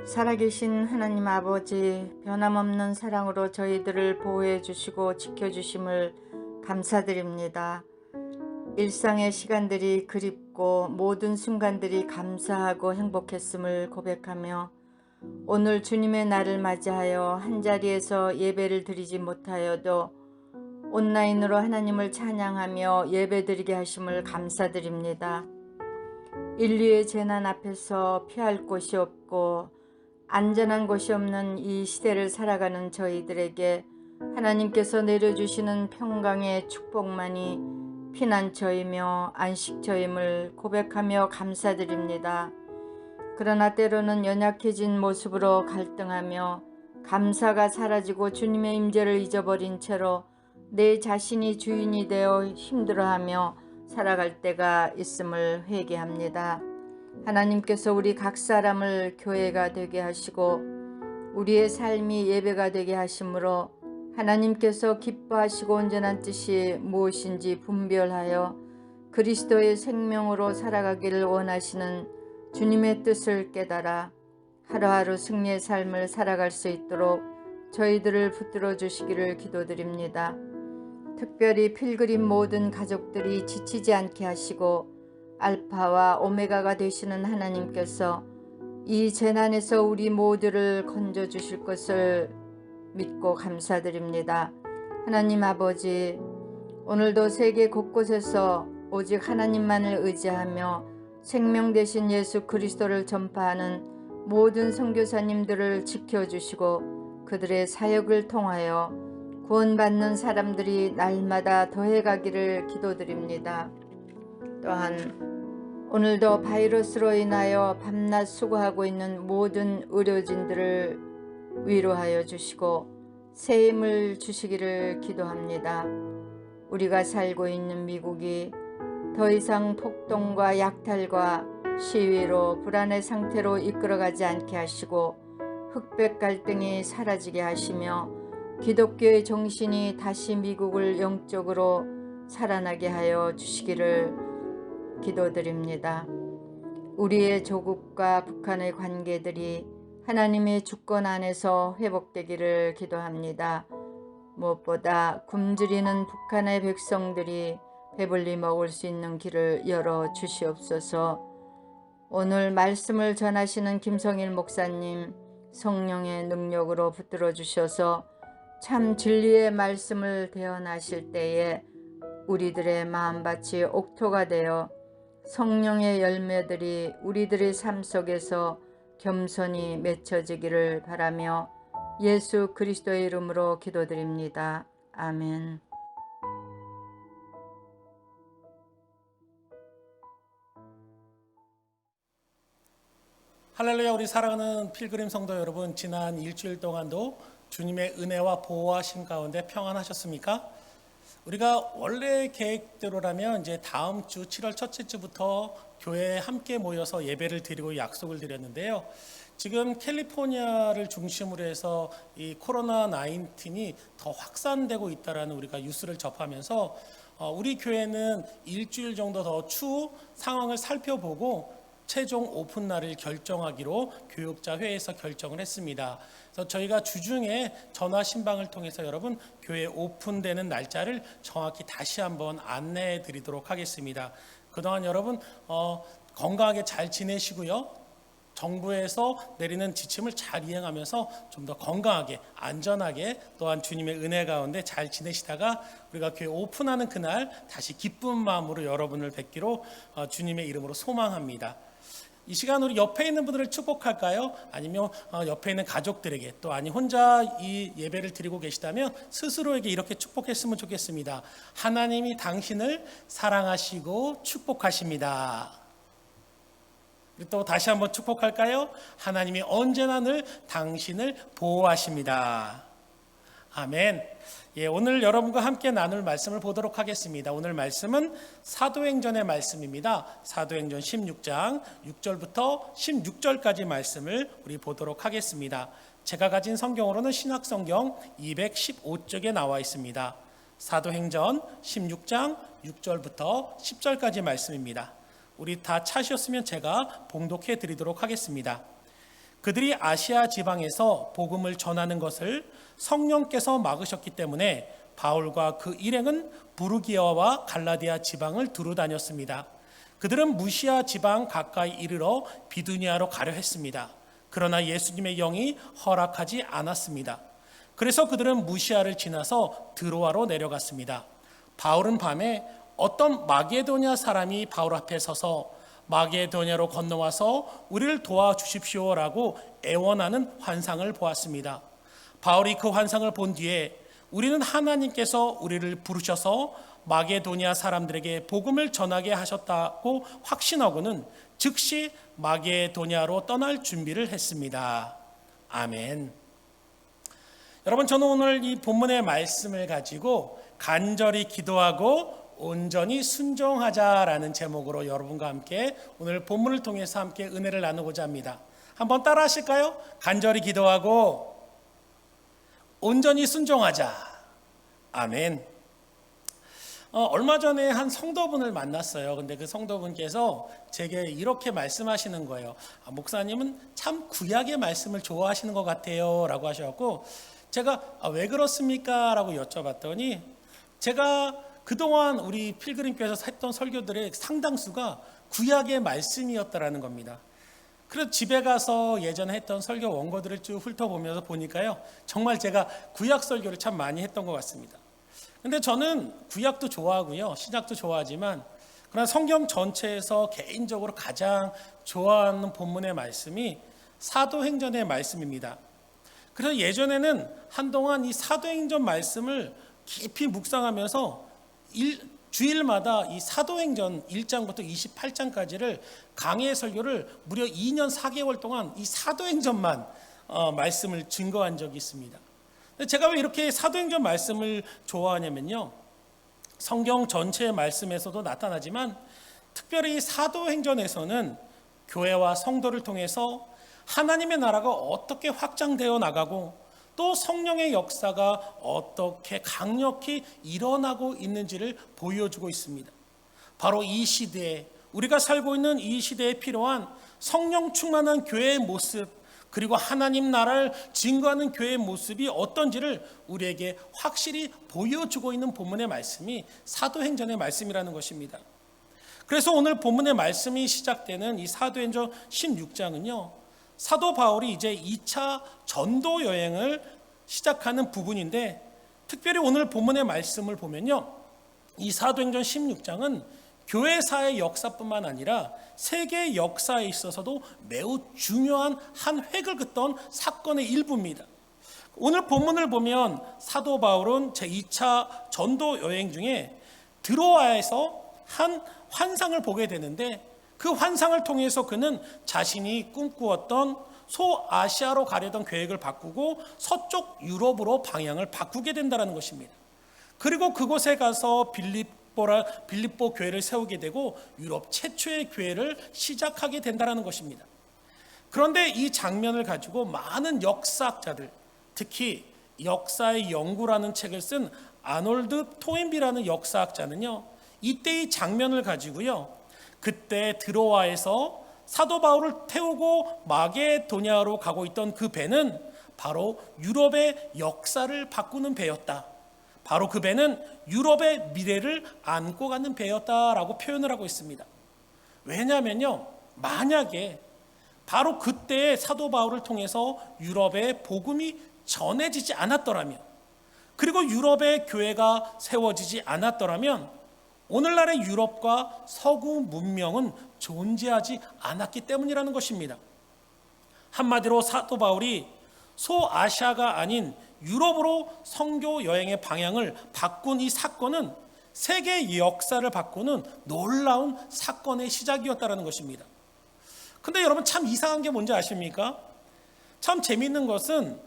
살아계신 하나님 아버지, 변함없는 사랑으로 저희들을 보호해 주시고 지켜주심을 감사드립니다. 일상의 시간들이 그립고 모든 순간들이 감사하고 행복했음을 고백하며 오늘 주님의 날을 맞이하여 한자리에서 예배를 드리지 못하여도 온라인으로 하나님을 찬양하며 예배드리게 하심을 감사드립니다. 인류의 재난 앞에서 피할 곳이 없고 안전한 곳이 없는 이 시대를 살아가는 저희들에게 하나님께서 내려주시는 평강의 축복만이 피난처이며 안식처임을 고백하며 감사드립니다. 그러나 때로는 연약해진 모습으로 갈등하며 감사가 사라지고 주님의 임재를 잊어버린 채로 내 자신이 주인이 되어 힘들어하며 살아갈 때가 있음을 회개합니다. 하나님께서 우리 각 사람을 교회가 되게 하시고 우리의 삶이 예배가 되게 하심으로 하나님께서 기뻐하시고 온전한 뜻이 무엇인지 분별하여 그리스도의 생명으로 살아가기를 원하시는 주님의 뜻을 깨달아 하루하루 승리의 삶을 살아갈 수 있도록 저희들을 붙들어 주시기를 기도드립니다. 특별히 필그림 모든 가족들이 지치지 않게 하시고 알파와 오메가가 되시는 하나님께서 이 재난에서 우리 모두를 건져 주실 것을 믿고 감사드립니다. 하나님 아버지, 오늘도 세계 곳곳에서 오직 하나님만을 의지하며 생명 되신 예수 그리스도를 전파하는 모든 선교사님들을 지켜주시고 그들의 사역을 통하여 구원받는 사람들이 날마다 더해가기를 기도드립니다. 또한 오늘도 바이러스로 인하여 밤낮 수고하고 있는 모든 의료진들을 위로하여 주시고 새 힘을 주시기를 기도합니다. 우리가 살고 있는 미국이 더 이상 폭동과 약탈과 시위로 불안의 상태로 이끌어가지 않게 하시고 흑백 갈등이 사라지게 하시며 기독교의 정신이 다시 미국을 영적으로 살아나게 하여 주시기를 기도드립니다. 우리의 조국과 북한의 관계들이 하나님의 주권 안에서 회복되기를 기도합니다. 무엇보다 굶주리는 북한의 백성들이 배불리 먹을 수 있는 길을 열어 주시옵소서. 오늘 말씀을 전하시는 김성일 목사님 성령의 능력으로 붙들어 주셔서 참 진리의 말씀을 대언하실 때에 우리들의 마음밭이 옥토가 되어 성령의 열매들이 우리들의 삶 속에서 겸손히 맺혀지기를 바라며 예수 그리스도의 이름으로 기도드립니다. 아멘. 할렐루야. 우리 사랑하는 필그림 성도 여러분, 지난 일주일 동안도 주님의 은혜와 보호하심 가운데 평안하셨습니까? 우리가 원래 계획대로라면 이제 다음 주 7월 첫째 주부터 교회에 함께 모여서 예배를 드리고 약속을 드렸는데요. 지금 캘리포니아를 중심으로 해서 이 코로나 19이 더 확산되고 있다라는 우리가 뉴스를 접하면서 우리 교회는 일주일 정도 더 추후 상황을 살펴보고 최종 오픈 날을 결정하기로 교육자 회의에서 결정을 했습니다. 그래서 저희가 주중에 전화 신방을 통해서 여러분 교회 오픈되는 날짜를 정확히 다시 한번 안내해 드리도록 하겠습니다. 그동안 여러분 건강하게 잘 지내시고요. 정부에서 내리는 지침을 잘 이행하면서 좀 더 건강하게 안전하게 또한 주님의 은혜 가운데 잘 지내시다가 우리가 교회 오픈하는 그날 다시 기쁜 마음으로 여러분을 뵙기로 주님의 이름으로 소망합니다. 이 시간 우리 옆에 있는 분들을 축복할까요? 아니면 옆에 있는 가족들에게 또 아니 혼자 이 예배를 드리고 계시다면 스스로에게 이렇게 축복했으면 좋겠습니다. 하나님이 당신을 사랑하시고 축복하십니다. 우리 또 다시 한번 축복할까요? 하나님이 언제나 늘 당신을 보호하십니다. 아멘. 예, 오늘 여러분과 함께 나눌 말씀을 보도록 하겠습니다. 오늘 말씀은 사도행전의 말씀입니다. 사도행전 16장 6절부터 16절까지 말씀을 우리 보도록 하겠습니다. 제가 가진 성경으로는 신학성경 215쪽에 나와 있습니다. 사도행전 16장 6절부터 10절까지 말씀입니다. 우리 다 찾으셨으면 제가 봉독해 드리도록 하겠습니다. 그들이 아시아 지방에서 복음을 전하는 것을 성령께서 막으셨기 때문에 바울과 그 일행은 부르기아와 갈라디아 지방을 두루 다녔습니다. 그들은 무시아 지방 가까이 이르러 비두니아로 가려 했습니다. 그러나 예수님의 영이 허락하지 않았습니다. 그래서 그들은 무시아를 지나서 드로아로 내려갔습니다. 바울은 밤에 어떤 마게도냐 사람이 바울 앞에 서서 마게도냐로 건너와서 우리를 도와주십시오라고 애원하는 환상을 보았습니다. 바울이 그 환상을 본 뒤에 우리는 하나님께서 우리를 부르셔서 마게도냐 사람들에게 복음을 전하게 하셨다고 확신하고는 즉시 마게도냐로 떠날 준비를 했습니다. 아멘. 여러분, 저는 오늘 이 본문의 말씀을 가지고 간절히 기도하고 온전히 순종하자라는 제목으로 여러분과 함께 오늘 본문을 통해서 함께 은혜를 나누고자 합니다. 한번 따라 하실까요? 간절히 기도하고 온전히 순종하자. 아멘. 얼마 전에 한 성도분을 만났어요. 근데 그 성도분께서 제게 이렇게 말씀하시는 거예요. 목사님은 참 구약의 말씀을 좋아하시는 것 같아요 라고 하셔갖고 제가 왜 그렇습니까? 라고 여쭤봤더니 제가 그동안 우리 필그림교회에서 했던 설교들의 상당수가 구약의 말씀이었다라는 겁니다. 그래서 집에 가서 예전에 했던 설교 원고들을 쭉 훑어보면서 보니까요, 정말 제가 구약 설교를 참 많이 했던 것 같습니다. 근데 저는 구약도 좋아하고요, 신약도 좋아하지만 그러나 성경 전체에서 개인적으로 가장 좋아하는 본문의 말씀이 사도행전의 말씀입니다. 그래서 예전에는 한동안 이 사도행전 말씀을 깊이 묵상하면서 주일마다 이 사도행전 1장부터 28장까지를 강해 설교를 무려 2년 4개월 동안 이 사도행전만 말씀을 증거한 적이 있습니다. 제가 왜 이렇게 사도행전 말씀을 좋아하냐면요, 성경 전체의 말씀에서도 나타나지만 특별히 사도행전에서는 교회와 성도를 통해서 하나님의 나라가 어떻게 확장되어 나가고 또 성령의 역사가 어떻게 강력히 일어나고 있는지를 보여주고 있습니다. 바로 이 시대에, 우리가 살고 있는 이 시대에 필요한 성령 충만한 교회의 모습, 그리고 하나님 나라를 증거하는 교회의 모습이 어떤지를 우리에게 확실히 보여주고 있는 본문의 말씀이 사도행전의 말씀이라는 것입니다. 그래서 오늘 본문의 말씀이 시작되는 이 사도행전 16장은요, 사도 바울이 이제 2차 전도 여행을 시작하는 부분인데, 특별히 오늘 본문의 말씀을 보면요, 이 사도행전 16장은 교회사의 역사뿐만 아니라 세계 역사에 있어서도 매우 중요한 한 획을 긋던 사건의 일부입니다. 오늘 본문을 보면 사도 바울은 제2차 전도 여행 중에 드로아에서 한 환상을 보게 되는데, 그 환상을 통해서 그는 자신이 꿈꾸었던 소아시아로 가려던 계획을 바꾸고 서쪽 유럽으로 방향을 바꾸게 된다는 것입니다. 그리고 그곳에 가서 빌립보 교회를 세우게 되고 유럽 최초의 교회를 시작하게 된다는 것입니다. 그런데 이 장면을 가지고 많은 역사학자들, 특히 역사의 연구라는 책을 쓴 아놀드 토인비라는 역사학자는요, 이때의 장면을 가지고요, 그때 드로아에서 사도 바울을 태우고 마게도냐로 가고 있던 그 배는 바로 유럽의 역사를 바꾸는 배였다. 바로 그 배는 유럽의 미래를 안고 가는 배였다라고 표현을 하고 있습니다. 왜냐하면요, 만약에 바로 그때 사도 바울을 통해서 유럽의 복음이 전해지지 않았더라면, 그리고 유럽의 교회가 세워지지 않았더라면 오늘날의 유럽과 서구 문명은 존재하지 않았기 때문이라는 것입니다. 한마디로 사도 바울이 소아시아가 아닌 유럽으로 선교 여행의 방향을 바꾼 이 사건은 세계 역사를 바꾸는 놀라운 사건의 시작이었다는 것입니다. 근데 여러분, 참 이상한 게 뭔지 아십니까? 참 재미있는 것은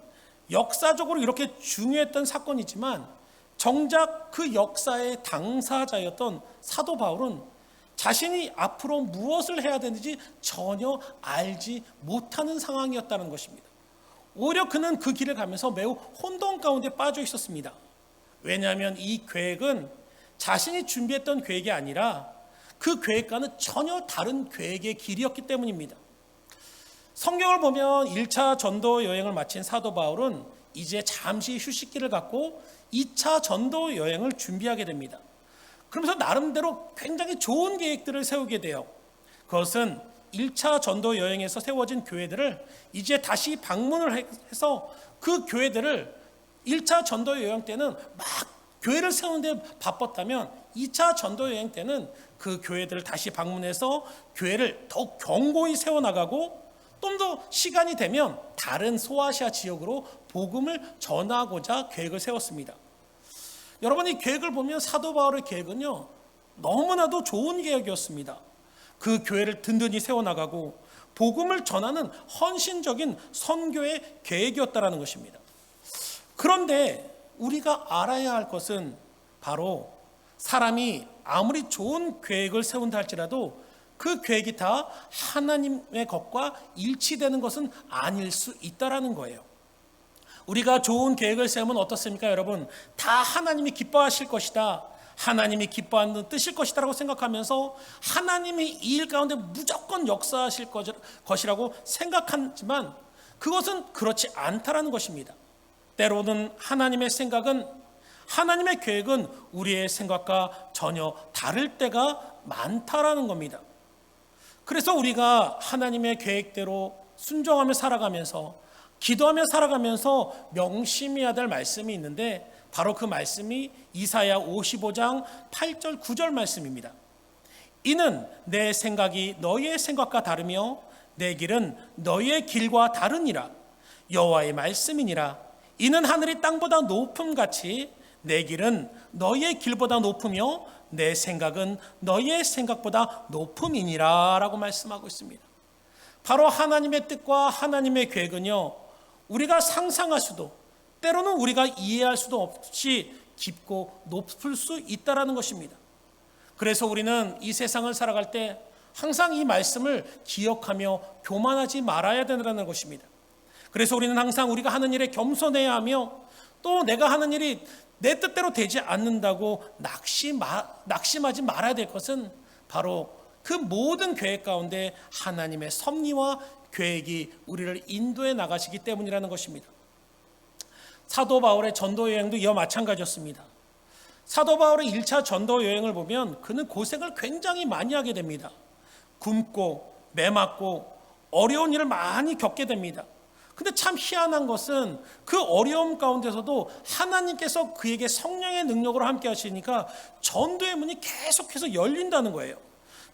역사적으로 이렇게 중요했던 사건이지만 정작 그 역사의 당사자였던 사도 바울은 자신이 앞으로 무엇을 해야 되는지 전혀 알지 못하는 상황이었다는 것입니다. 오히려 그는 그 길을 가면서 매우 혼돈 가운데 빠져 있었습니다. 왜냐하면 이 계획은 자신이 준비했던 계획이 아니라 그 계획과는 전혀 다른 계획의 길이었기 때문입니다. 성경을 보면 1차 전도 여행을 마친 사도 바울은 이제 잠시 휴식기를 갖고 2차 전도 여행을 준비하게 됩니다. 그러면서 나름대로 굉장히 좋은 계획들을 세우게 돼요. 그것은 1차 전도 여행에서 세워진 교회들을 이제 다시 방문을 해서 그 교회들을 1차 전도 여행 때는 막 교회를 세우는데 바빴다면 2차 전도 여행 때는 그 교회들을 다시 방문해서 교회를 더욱 견고히 세워나가고 좀 더 시간이 되면 다른 소아시아 지역으로 복음을 전하고자 계획을 세웠습니다. 여러분, 이 계획을 보면 사도 바울의 계획은요, 너무나도 좋은 계획이었습니다. 그 교회를 든든히 세워나가고 복음을 전하는 헌신적인 선교의 계획이었다라는 것입니다. 그런데 우리가 알아야 할 것은 바로 사람이 아무리 좋은 계획을 세운다 할지라도 그 계획이 다 하나님의 것과 일치되는 것은 아닐 수 있다라는 거예요. 우리가 좋은 계획을 세우면 어떻습니까, 여러분? 다 하나님이 기뻐하실 것이다, 하나님이 기뻐하는 뜻일 것이다라고 생각하면서 하나님이 이 일 가운데 무조건 역사하실 것이라고 생각하지만 그것은 그렇지 않다라는 것입니다. 때로는 하나님의 생각은, 하나님의 계획은 우리의 생각과 전혀 다를 때가 많다라는 겁니다. 그래서 우리가 하나님의 계획대로 순종하며 살아가면서, 기도하며 살아가면서 명심해야 될 말씀이 있는데 바로 그 말씀이 이사야 55장 8절 9절 말씀입니다. 이는 내 생각이 너희의 생각과 다르며 내 길은 너희의 길과 다르니라. 여호와의 말씀이니라. 이는 하늘이 땅보다 높음같이 내 길은 너희의 길보다 높으며 내 생각은 너희의 생각보다 높음이니라 라고 말씀하고 있습니다. 바로 하나님의 뜻과 하나님의 계획은요, 우리가 상상할 수도, 때로는 우리가 이해할 수도 없이 깊고 높을 수 있다라는 것입니다. 그래서 우리는 이 세상을 살아갈 때 항상 이 말씀을 기억하며 교만하지 말아야 된다는 것입니다. 그래서 우리는 항상 우리가 하는 일에 겸손해야 하며, 또 내가 하는 일이 내 뜻대로 되지 않는다고 낙심하지 말아야 될 것은 바로 그 모든 계획 가운데 하나님의 섭리와 계획이 우리를 인도해 나가시기 때문이라는 것입니다. 사도 바울의 전도 여행도 이와 마찬가지였습니다. 사도 바울의 1차 전도 여행을 보면 그는 고생을 굉장히 많이 하게 됩니다. 굶고 매맞고 어려운 일을 많이 겪게 됩니다. 근데 참 희한한 것은 그 어려움 가운데서도 하나님께서 그에게 성령의 능력으로 함께 하시니까 전도의 문이 계속해서 열린다는 거예요.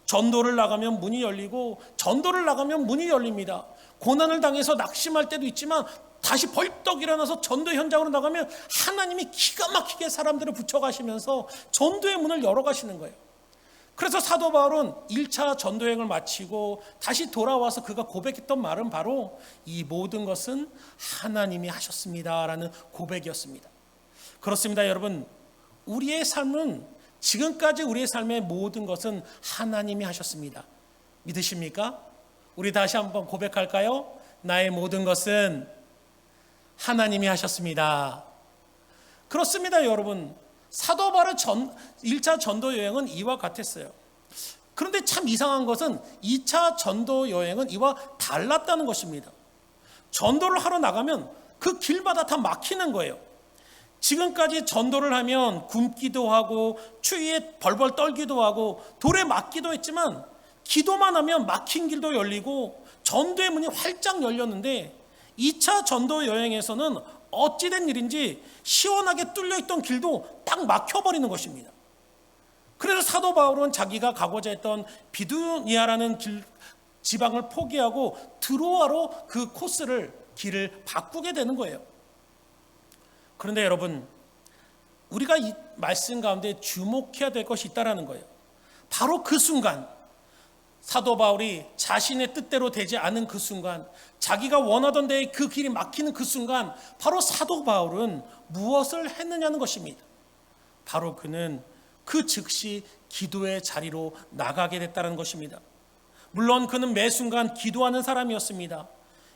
전도를 나가면 문이 열리고 전도를 나가면 문이 열립니다. 고난을 당해서 낙심할 때도 있지만 다시 벌떡 일어나서 전도 현장으로 나가면 하나님이 기가 막히게 사람들을 붙여가시면서 전도의 문을 열어가시는 거예요. 그래서 사도 바울은 1차 전도여행을 마치고 다시 돌아와서 그가 고백했던 말은 바로 이 모든 것은 하나님이 하셨습니다라는 고백이었습니다. 그렇습니다, 여러분. 우리의 삶은, 지금까지 우리의 삶의 모든 것은 하나님이 하셨습니다. 믿으십니까? 우리 다시 한번 고백할까요? 나의 모든 것은 하나님이 하셨습니다. 그렇습니다, 여러분. 사도 바울의 1차 전도 여행은 이와 같았어요. 그런데 참 이상한 것은 2차 전도 여행은 이와 달랐다는 것입니다. 전도를 하러 나가면 그 길마다 다 막히는 거예요. 지금까지 전도를 하면 굶기도 하고 추위에 벌벌 떨기도 하고 돌에 맞기도 했지만 기도만 하면 막힌 길도 열리고 전도의 문이 활짝 열렸는데 2차 전도 여행에서는 어찌된 일인지 시원하게 뚫려있던 길도 딱 막혀버리는 것입니다. 그래서 사도 바울은 자기가 가고자 했던 비두니아라는 지방을 포기하고 드로아로 그 길을 바꾸게 되는 거예요. 그런데 여러분, 우리가 이 말씀 가운데 주목해야 될 것이 있다는 거예요. 바로 그 순간, 사도 바울이 자신의 뜻대로 되지 않은 그 순간, 자기가 원하던 데에 그 길이 막히는 그 순간, 바로 사도 바울은 무엇을 했느냐는 것입니다. 바로 그는 그 즉시 기도의 자리로 나가게 됐다는 것입니다. 물론 그는 매 순간 기도하는 사람이었습니다.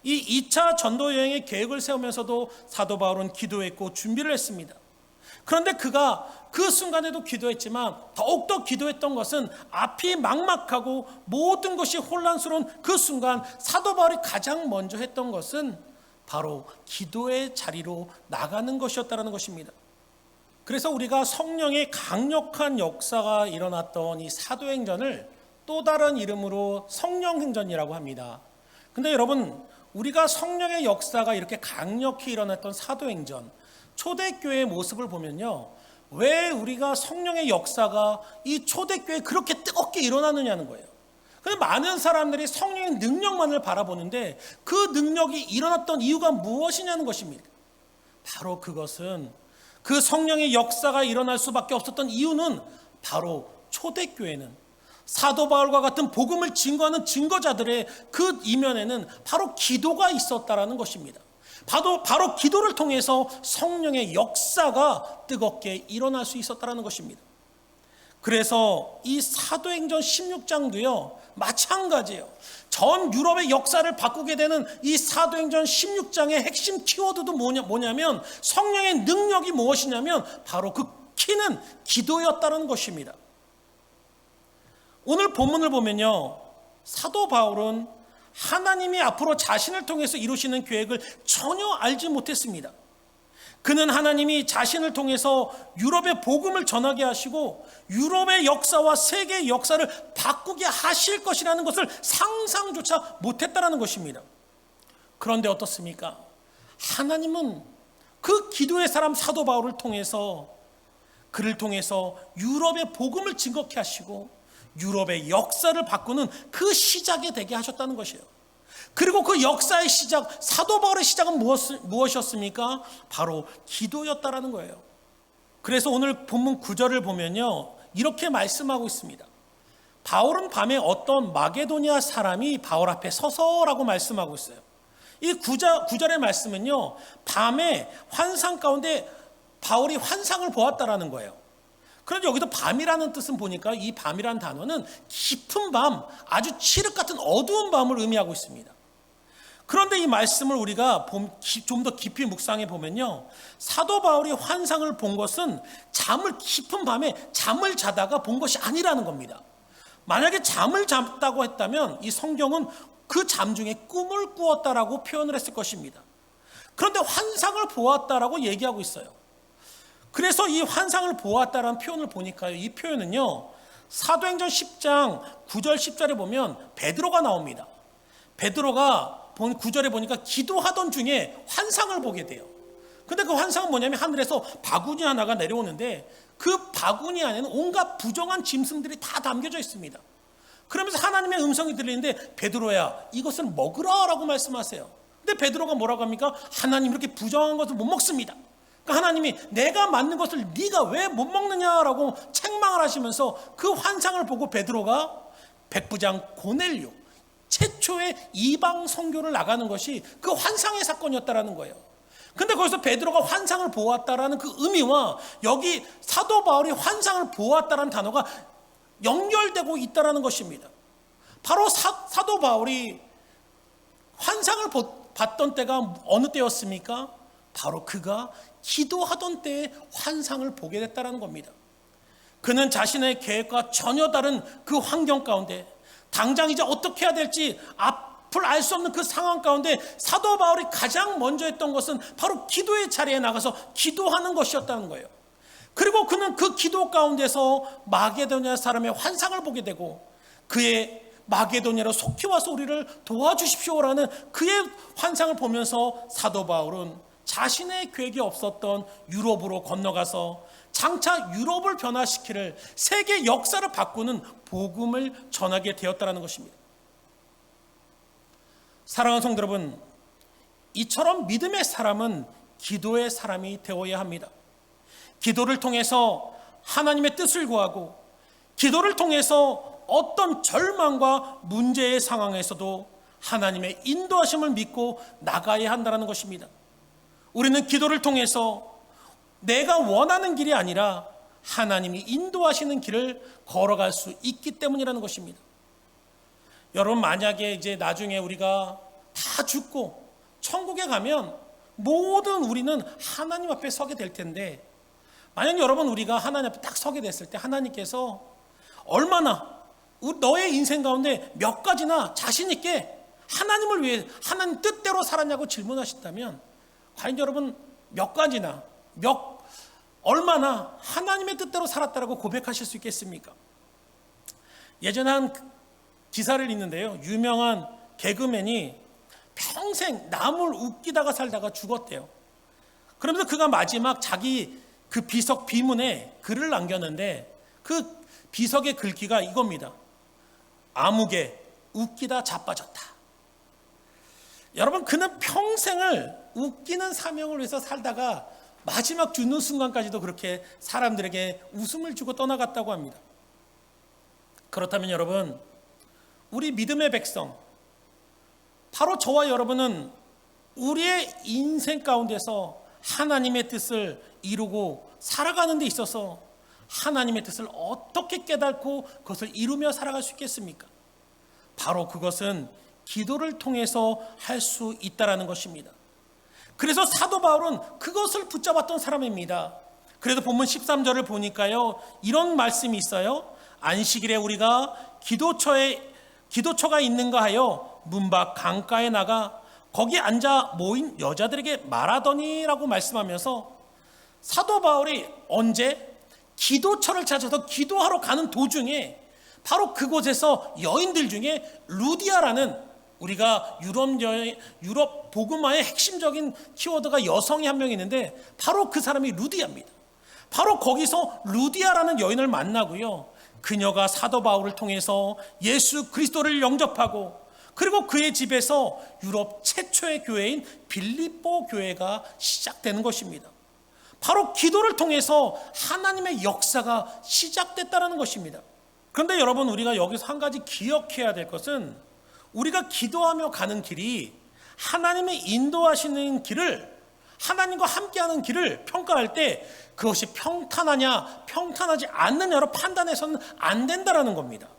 이 2차 전도 여행의 계획을 세우면서도 사도 바울은 기도했고 준비를 했습니다. 그런데 그가 그 순간에도 기도했지만 더욱더 기도했던 것은 앞이 막막하고 모든 것이 혼란스러운 그 순간 사도 바울이 가장 먼저 했던 것은 바로 기도의 자리로 나가는 것이었다는 것입니다. 그래서 우리가 성령의 강력한 역사가 일어났던 이 사도행전을 또 다른 이름으로 성령행전이라고 합니다. 근데 여러분, 우리가 성령의 역사가 이렇게 강력히 일어났던 사도행전, 초대교회의 모습을 보면요, 왜 우리가 성령의 역사가 이 초대교회에 그렇게 뜨겁게 일어나느냐는 거예요. 근데 많은 사람들이 성령의 능력만을 바라보는데 그 능력이 일어났던 이유가 무엇이냐는 것입니다. 바로 그것은, 그 성령의 역사가 일어날 수밖에 없었던 이유는 바로 초대교회는 사도 바울과 같은 복음을 증거하는 증거자들의 그 이면에는 바로 기도가 있었다라는 것입니다. 바로 기도를 통해서 성령의 역사가 뜨겁게 일어날 수 있었다라는 것입니다. 그래서 이 사도행전 16장도요, 마찬가지예요. 전 유럽의 역사를 바꾸게 되는 이 사도행전 16장의 핵심 키워드도 뭐냐면 성령의 능력이 무엇이냐면 바로 그 키는 기도였다는 것입니다. 오늘 본문을 보면요, 사도 바울은 하나님이 앞으로 자신을 통해서 이루시는 계획을 전혀 알지 못했습니다. 그는 하나님이 자신을 통해서 유럽의 복음을 전하게 하시고 유럽의 역사와 세계의 역사를 바꾸게 하실 것이라는 것을 상상조차 못했다는 것입니다. 그런데 어떻습니까? 하나님은 그 기도의 사람 사도 바울을 통해서, 그를 통해서 유럽의 복음을 증거케 하시고 유럽의 역사를 바꾸는 그 시작이 되게 하셨다는 것이에요. 그리고 그 역사의 시작, 사도 바울의 시작은 무엇이었습니까? 바로 기도였다라는 거예요. 그래서 오늘 본문 9절을 보면요, 이렇게 말씀하고 있습니다. 바울은 밤에 어떤 마게도니아 사람이 바울 앞에 서서라고 말씀하고 있어요. 이 9절의 말씀은요, 밤에 환상 가운데 바울이 환상을 보았다라는 거예요. 그런데 여기도 밤이라는 뜻은 보니까 이 밤이라는 단어는 깊은 밤, 아주 칠흑 같은 어두운 밤을 의미하고 있습니다. 그런데 이 말씀을 우리가 좀 더 깊이 묵상해 보면요, 사도 바울이 환상을 본 것은 깊은 밤에 잠을 자다가 본 것이 아니라는 겁니다. 만약에 잠을 잤다고 했다면 이 성경은 그 잠 중에 꿈을 꾸었다라고 표현을 했을 것입니다. 그런데 환상을 보았다라고 얘기하고 있어요. 그래서 이 환상을 보았다라는 표현을 보니까요, 이 표현은요, 사도행전 10장 9절 10절에 보면 베드로가 나옵니다. 베드로가 9절에 보니까 기도하던 중에 환상을 보게 돼요. 근데 그 환상은 뭐냐면 하늘에서 바구니 하나가 내려오는데 그 바구니 안에는 온갖 부정한 짐승들이 다 담겨져 있습니다. 그러면서 하나님의 음성이 들리는데, 베드로야, 이것을 먹으라 라고 말씀하세요. 근데 베드로가 뭐라고 합니까? 하나님, 이렇게 부정한 것을 못 먹습니다. 그러니까 하나님이 내가 만든 것을 네가 왜 못 먹느냐라고 책망을 하시면서 그 환상을 보고 베드로가 백부장 고넬료, 최초의 이방 선교를 나가는 것이 그 환상의 사건이었다라는 거예요. 근데 거기서 베드로가 환상을 보았다라는 그 의미와 여기 사도 바울이 환상을 보았다라는 단어가 연결되고 있다라는 것입니다. 바로 사도 바울이 환상을 봤던 때가 어느 때였습니까? 바로 그가 기도하던 때에 환상을 보게 됐다는 겁니다. 그는 자신의 계획과 전혀 다른 그 환경 가운데, 당장 이제 어떻게 해야 될지 앞을 알 수 없는 그 상황 가운데 사도 바울이 가장 먼저 했던 것은 바로 기도의 자리에 나가서 기도하는 것이었다는 거예요. 그리고 그는 그 기도 가운데서 마게도니아 사람의 환상을 보게 되고, 그의 마게도니아로 속히 와서 우리를 도와주십시오라는 그의 환상을 보면서 사도 바울은 자신의 계획이 없었던 유럽으로 건너가서 장차 유럽을 변화시키는 세계 역사를 바꾸는 복음을 전하게 되었다는 것입니다. 사랑하는 성도 여러분, 이처럼 믿음의 사람은 기도의 사람이 되어야 합니다. 기도를 통해서 하나님의 뜻을 구하고, 기도를 통해서 어떤 절망과 문제의 상황에서도 하나님의 인도하심을 믿고 나가야 한다는 것입니다. 우리는 기도를 통해서 내가 원하는 길이 아니라 하나님이 인도하시는 길을 걸어갈 수 있기 때문이라는 것입니다. 여러분, 만약에 이제 나중에 우리가 다 죽고 천국에 가면 모든 우리는 하나님 앞에 서게 될 텐데, 만약 여러분 우리가 하나님 앞에 딱 서게 됐을 때 하나님께서 얼마나 너의 인생 가운데 몇 가지나 자신 있게 하나님을 위해 하나님 뜻대로 살았냐고 질문하신다면 과연 여러분 몇 가지나 얼마나 하나님의 뜻대로 살았다라고 고백하실 수 있겠습니까? 예전에 한 기사를 읽는데요, 유명한 개그맨이 평생 남을 웃기다가 살다가 죽었대요. 그러면서 그가 마지막 자기 그 비석 비문에 글을 남겼는데 그 비석의 글귀가 이겁니다. 아무개 웃기다 자빠졌다. 여러분, 그는 평생을 웃기는 사명을 위해서 살다가 마지막 죽는 순간까지도 그렇게 사람들에게 웃음을 주고 떠나갔다고 합니다. 그렇다면 여러분, 우리 믿음의 백성, 바로 저와 여러분은 우리의 인생 가운데서 하나님의 뜻을 이루고 살아가는 데 있어서 하나님의 뜻을 어떻게 깨닫고 그것을 이루며 살아갈 수 있겠습니까? 바로 그것은 기도를 통해서 할 수 있다라는 것입니다. 그래서 사도 바울은 그것을 붙잡았던 사람입니다. 그래서 본문 13절을 보니까요, 이런 말씀이 있어요. 안식일에 우리가 기도처가 있는가 하여 문 밖 강가에 나가 거기 앉아 모인 여자들에게 말하더니라고 말씀하면서 사도 바울이 언제 기도처를 찾아서 기도하러 가는 도중에 바로 그곳에서 여인들 중에 루디아라는, 우리가 유럽 복음화의 핵심적인 키워드가 여성이 한 명 있는데 바로 그 사람이 루디아입니다. 바로 거기서 루디아라는 여인을 만나고요, 그녀가 사도 바울을 통해서 예수 그리스도를 영접하고 그리고 그의 집에서 유럽 최초의 교회인 빌립보 교회가 시작되는 것입니다. 바로 기도를 통해서 하나님의 역사가 시작됐다는 것입니다. 그런데 여러분, 우리가 여기서 한 가지 기억해야 될 것은 우리가 기도하며 가는 길이 하나님의 인도하시는 길을, 하나님과 함께하는 길을 평가할 때 그것이 평탄하냐 평탄하지 않느냐로 판단해서는 안 된다는 겁니다.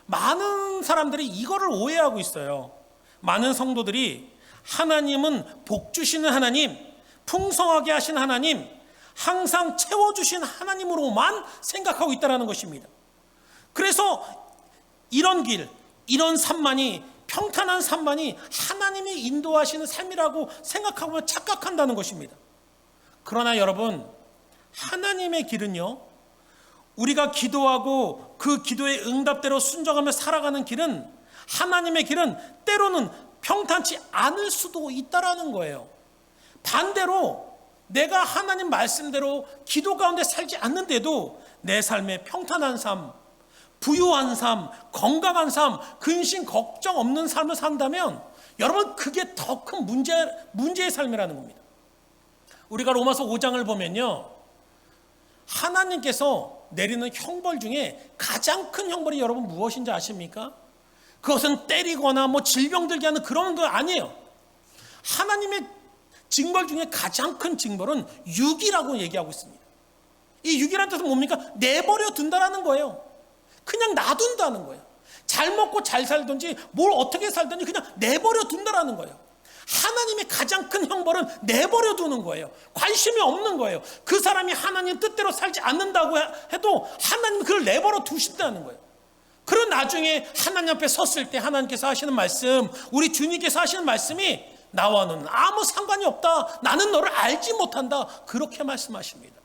많은 사람들이 이거를 오해하고 있어요. 많은 성도들이 하나님은 복 주시는 하나님, 풍성하게 하신 하나님, 항상 채워주신 하나님으로만 생각하고 있다는 것입니다. 그래서 이런 길, 이런 삶만이, 평탄한 삶만이 하나님이 인도하시는 삶이라고 생각하고 착각한다는 것입니다. 그러나 여러분, 하나님의 길은요, 우리가 기도하고 그 기도의 응답대로 순종하며 살아가는 길은, 하나님의 길은 때로는 평탄치 않을 수도 있다라는 거예요. 반대로 내가 하나님 말씀대로 기도 가운데 살지 않는데도 내 삶에 평탄한 삶, 부유한 삶, 건강한 삶, 근심 걱정 없는 삶을 산다면 여러분, 그게 더 큰 문제의 삶이라는 겁니다. 우리가 로마서 5장을 보면요, 하나님께서 내리는 형벌 중에 가장 큰 형벌이 여러분 무엇인지 아십니까? 그것은 때리거나 질병 들게 하는 그런 거 아니에요. 하나님의 징벌 중에 가장 큰 징벌은 육이라고 얘기하고 있습니다. 이 육이라는 뜻은 뭡니까? 내버려 둔다라는 거예요. 그냥 놔둔다는 거예요. 잘 먹고 잘 살든지 뭘 어떻게 살든지 그냥 내버려 둔다라는 거예요. 하나님의 가장 큰 형벌은 내버려 두는 거예요. 관심이 없는 거예요. 그 사람이 하나님 뜻대로 살지 않는다고 해도 하나님은 그걸 내버려 두신다는 거예요. 그런 나중에 하나님 앞에 섰을 때 하나님께서 하시는 말씀, 우리 주님께서 하시는 말씀이 나와는 아무 상관이 없다, 나는 너를 알지 못한다, 그렇게 말씀하십니다.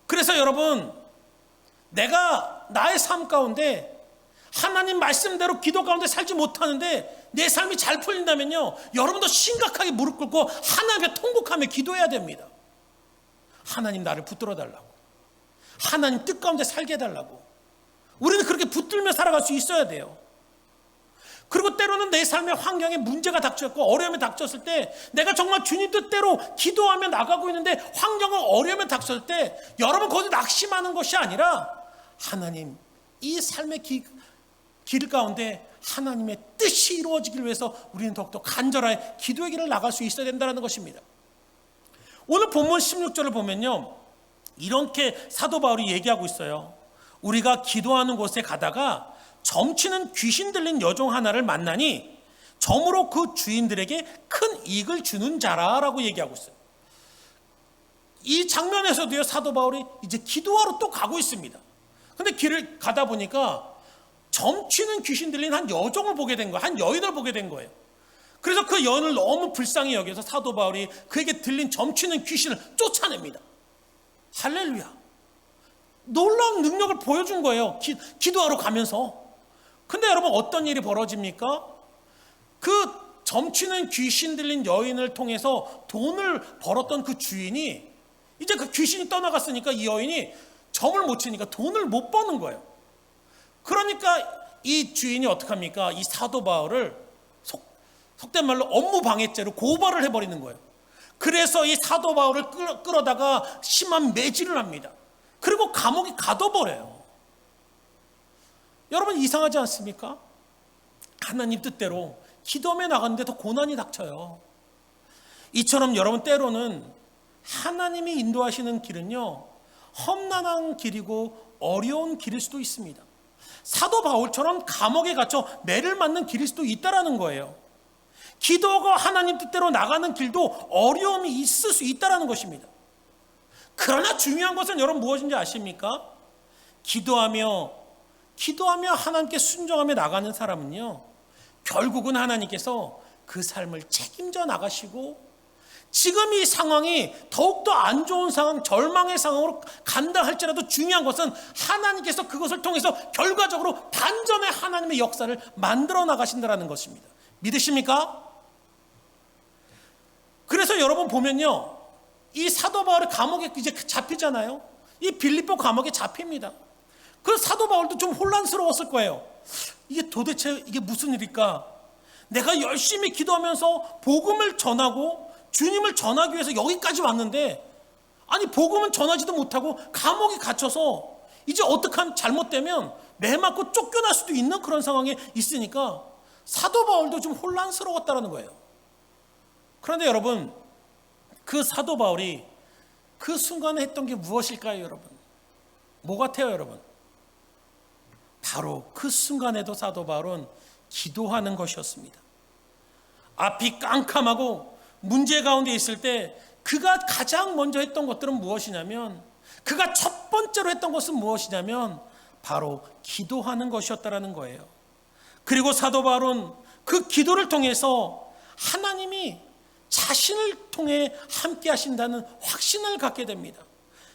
그래서 여러분, 내가 나의 삶 가운데 하나님 말씀대로 기도 가운데 살지 못하는데 내 삶이 잘 풀린다면요, 여러분도 심각하게 무릎 꿇고 하나님께 통곡하며 기도해야 됩니다. 하나님, 나를 붙들어 달라고, 하나님 뜻 가운데 살게 해달라고. 우리는 그렇게 붙들며 살아갈 수 있어야 돼요. 그리고 때로는 내 삶의 환경에 문제가 닥쳤고 어려움이 닥쳤을 때, 내가 정말 주님 뜻대로 기도하며 나가고 있는데 환경과 어려움이 닥쳤을 때 여러분 거기서 낙심하는 것이 아니라, 하나님, 이 삶의 길 가운데 하나님의 뜻이 이루어지길 위해서 우리는 더욱더 간절하게 기도의 길을 나갈 수 있어야 된다는 것입니다. 오늘 본문 16절을 보면요, 이렇게 사도 바울이 얘기하고 있어요. 우리가 기도하는 곳에 가다가 점치는 귀신 들린 여종 하나를 만나니 점으로 그 주인들에게 큰 이익을 주는 자라라고 얘기하고 있어요. 이 장면에서도요, 사도 바울이 이제 기도하러 또 가고 있습니다. 근데 길을 가다 보니까 점치는 귀신 들린 한 여종을 보게 된 거예요. 한 여인을 보게 된 거예요. 그래서 그 여인을 너무 불쌍히 여겨서 사도 바울이 그에게 들린 점치는 귀신을 쫓아냅니다. 할렐루야. 놀라운 능력을 보여준 거예요. 기도하러 가면서. 근데 여러분, 어떤 일이 벌어집니까? 그 점치는 귀신 들린 여인을 통해서 돈을 벌었던 그 주인이 이제 그 귀신이 떠나갔으니까 이 여인이 점을 못 치니까 돈을 못 버는 거예요. 그러니까 이 주인이 어떡합니까? 이 사도 바울을 속된 말로 업무 방해죄로 고발을 해버리는 거예요. 그래서 이 사도 바울을 끌어다가 심한 매질을 합니다. 그리고 감옥에 가둬버려요. 여러분, 이상하지 않습니까? 하나님 뜻대로 기도하며 나가는데 더 고난이 닥쳐요. 이처럼 여러분, 때로는 하나님이 인도하시는 길은요, 험난한 길이고 어려운 길일 수도 있습니다. 사도 바울처럼 감옥에 갇혀 매를 맞는 길일 수도 있다라는 거예요. 기도가 하나님 뜻대로 나가는 길도 어려움이 있을 수 있다라는 것입니다. 그러나 중요한 것은 여러분 무엇인지 아십니까? 기도하며 하나님께 순종하며 나가는 사람은요, 결국은 하나님께서 그 삶을 책임져 나가시고, 지금 이 상황이 더욱더 안 좋은 상황, 절망의 상황으로 간다 할지라도 중요한 것은 하나님께서 그것을 통해서 결과적으로 반전의 하나님의 역사를 만들어 나가신다는 것입니다. 믿으십니까? 그래서 여러분 보면요, 이 사도 바울이 감옥에 이제 잡히잖아요. 이 빌립보 감옥에 잡힙니다. 그래서 사도 바울도 좀 혼란스러웠을 거예요. 이게 도대체 이게 무슨 일일까? 내가 열심히 기도하면서 복음을 전하고 주님을 전하기 위해서 여기까지 왔는데, 아니 복음은 전하지도 못하고 감옥에 갇혀서 이제 어떡하면 잘못되면 매 맞고 쫓겨날 수도 있는 그런 상황에 있으니까 사도 바울도 좀 혼란스러웠다는 거예요. 그런데 여러분, 그 사도 바울이 그 순간에 했던 게 무엇일까요, 여러분? 뭐 같아요, 여러분? 바로 그 순간에도 사도 바울은 기도하는 것이었습니다. 앞이 깜깜하고 문제 가운데 있을 때 그가 가장 먼저 했던 것들은 무엇이냐면, 그가 첫 번째로 했던 것은 무엇이냐면 바로 기도하는 것이었다라는 거예요. 그리고 사도 바울은 그 기도를 통해서 하나님이 자신을 통해 함께 하신다는 확신을 갖게 됩니다.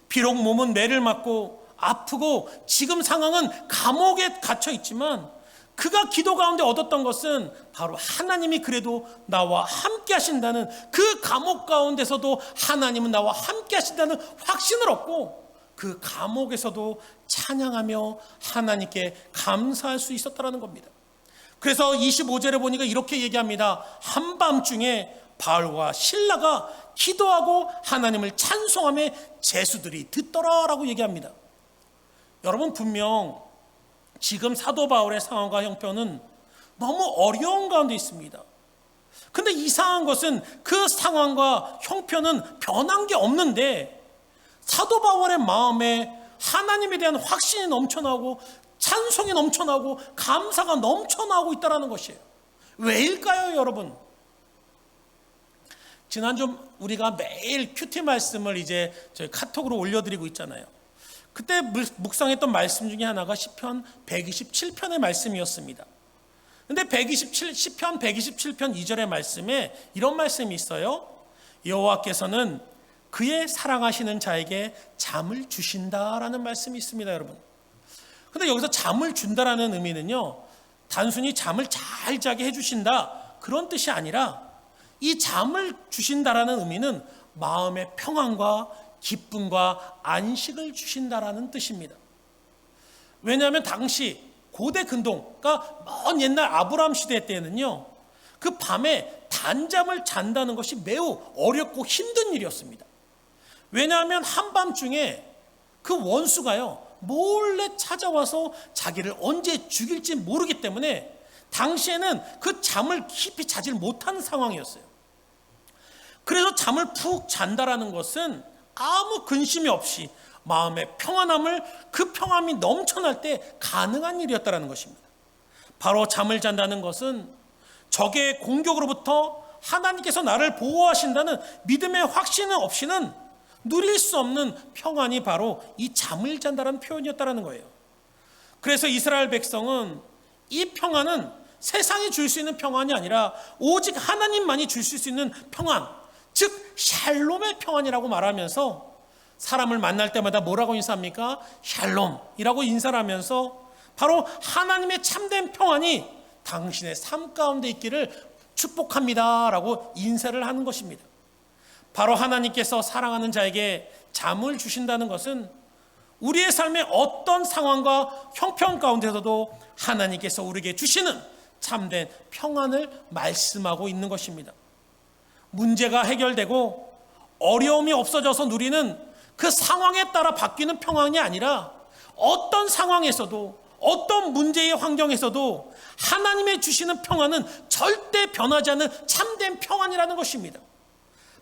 비록 몸은 매를 맞고 아프고 지금 상황은 감옥에 갇혀 있지만, 그가 기도 가운데 얻었던 것은 바로 하나님이 그래도 나와 함께 하신다는, 그 감옥 가운데서도 하나님은 나와 함께 하신다는 확신을 얻고, 그 감옥에서도 찬양하며 하나님께 감사할 수 있었다는 겁니다. 그래서 25절에 보니까 이렇게 얘기합니다. 한밤중에 바울과 실라가 기도하고 하나님을 찬송하며 제수들이 듣더라라고 얘기합니다. 여러분, 분명 지금 사도 바울의 상황과 형편은 너무 어려운 가운데 있습니다. 근데 이상한 것은 그 상황과 형편은 변한 게 없는데 사도 바울의 마음에 하나님에 대한 확신이 넘쳐나고 찬송이 넘쳐나고 감사가 넘쳐나고 있다는 것이에요. 왜일까요, 여러분? 지난주 우리가 매일 큐티 말씀을 이제 저희 카톡으로 올려드리고 있잖아요. 그때 묵상했던 말씀 중에 하나가 시편 127편의 말씀이었습니다. 근데 시편 127편 2절의 말씀에 이런 말씀이 있어요. 여호와께서는 그의 사랑하시는 자에게 잠을 주신다라는 말씀이 있습니다, 여러분. 근데 여기서 잠을 준다라는 의미는요, 단순히 잠을 잘 자게 해주신다 그런 뜻이 아니라, 이 잠을 주신다라는 의미는 마음의 평안과 기쁨과 안식을 주신다라는 뜻입니다. 왜냐하면 당시 고대 근동, 그러니까 먼 옛날 아브라함 시대 때는요, 그 밤에 단잠을 잔다는 것이 매우 어렵고 힘든 일이었습니다. 왜냐하면 한밤중에 그 원수가요, 몰래 찾아와서 자기를 언제 죽일지 모르기 때문에 당시에는 그 잠을 깊이 자질 못하는 상황이었어요. 그래서 잠을 푹 잔다라는 것은 아무 근심이 없이 마음의 평안함을, 그 평안이 넘쳐날 때 가능한 일이었다는 것입니다. 바로 잠을 잔다는 것은 적의 공격으로부터 하나님께서 나를 보호하신다는 믿음의 확신 없이는 누릴 수 없는 평안이 바로 이 잠을 잔다라는 표현이었다라는 거예요. 그래서 이스라엘 백성은 이 평안은 세상이 줄 수 있는 평안이 아니라 오직 하나님만이 주실 수 있는 평안, 즉 샬롬의 평안이라고 말하면서 사람을 만날 때마다 뭐라고 인사합니까? 샬롬이라고 인사를 하면서 바로 하나님의 참된 평안이 당신의 삶 가운데 있기를 축복합니다 라고 인사를 하는 것입니다. 바로 하나님께서 사랑하는 자에게 잠을 주신다는 것은 우리의 삶의 어떤 상황과 형편 가운데서도 하나님께서 우리에게 주시는 참된 평안을 말씀하고 있는 것입니다. 문제가 해결되고 어려움이 없어져서 누리는 그 상황에 따라 바뀌는 평안이 아니라 어떤 상황에서도 어떤 문제의 환경에서도 하나님의 주시는 평안은 절대 변하지 않는 참된 평안이라는 것입니다.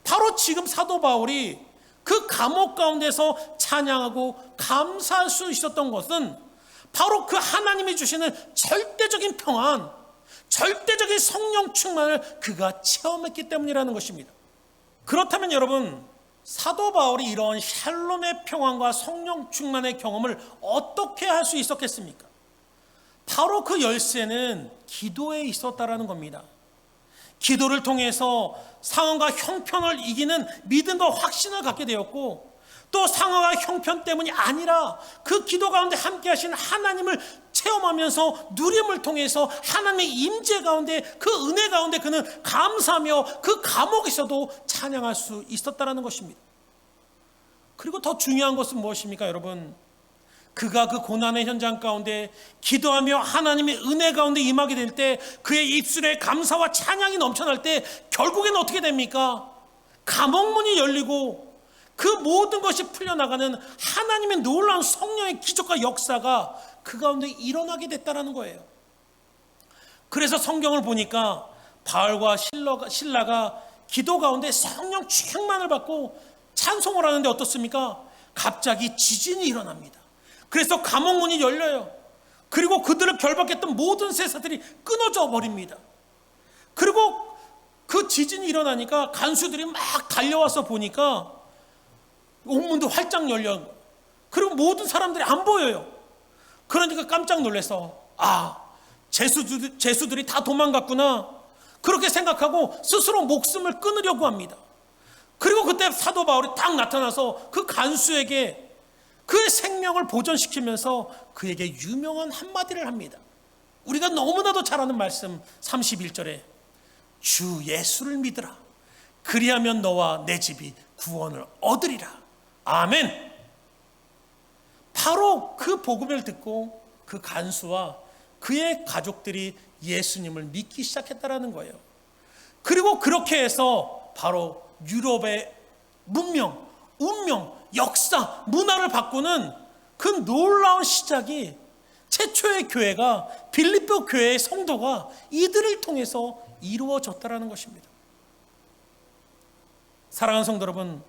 바로 지금 사도 바울이 그 감옥 가운데서 찬양하고 감사할 수 있었던 것은 바로 그 하나님이 주시는 절대적인 평안, 절대적인 성령 충만을 그가 체험했기 때문이라는 것입니다. 그렇다면 여러분, 사도 바울이 이런 샬롬의 평안과 성령 충만의 경험을 어떻게 할 수 있었겠습니까? 바로 그 열쇠는 기도에 있었다라는 겁니다. 기도를 통해서 상황과 형편을 이기는 믿음과 확신을 갖게 되었고, 또 상황과 형편 때문이 아니라 그 기도 가운데 함께 하시는 하나님을 체험하면서 누림을 통해서 하나님의 임재 가운데, 그 은혜 가운데 그는 감사하며 그 감옥에서도 찬양할 수 있었다라는 것입니다. 그리고 더 중요한 것은 무엇입니까, 여러분? 그가 그 고난의 현장 가운데 기도하며 하나님의 은혜 가운데 임하게 될 때, 그의 입술에 감사와 찬양이 넘쳐날 때 결국에는 어떻게 됩니까? 감옥문이 열리고 그 모든 것이 풀려나가는 하나님의 놀라운 성령의 기적과 역사가 그 가운데 일어나게 됐다는 거예요. 그래서 성경을 보니까 바울과 실라가 기도 가운데 성령 충만을 받고 찬송을 하는데 어떻습니까? 갑자기 지진이 일어납니다. 그래서 감옥문이 열려요. 그리고 그들을 결박했던 모든 세사들이 끊어져 버립니다. 그리고 그 지진이 일어나니까 간수들이 막 달려와서 보니까 옥문도 활짝 열려. 그리고 모든 사람들이 안 보여요. 그러니까 깜짝 놀라서 죄수들이 다 도망갔구나, 그렇게 생각하고 스스로 목숨을 끊으려고 합니다. 그리고 그때 사도 바울이 딱 나타나서 그 간수에게 그의 생명을 보존시키면서 그에게 유명한 한마디를 합니다. 우리가 너무나도 잘 아는 말씀 31절에 주 예수를 믿으라, 그리하면 너와 내 집이 구원을 얻으리라. 아멘. 바로 그 복음을 듣고 그 간수와 그의 가족들이 예수님을 믿기 시작했다라는 거예요. 그리고 그렇게 해서 바로 유럽의 문명, 운명, 역사, 문화를 바꾸는 그 놀라운 시작이, 최초의 교회가, 빌립보 교회의 성도가 이들을 통해서 이루어졌다라는 것입니다. 사랑하는 성도 여러분,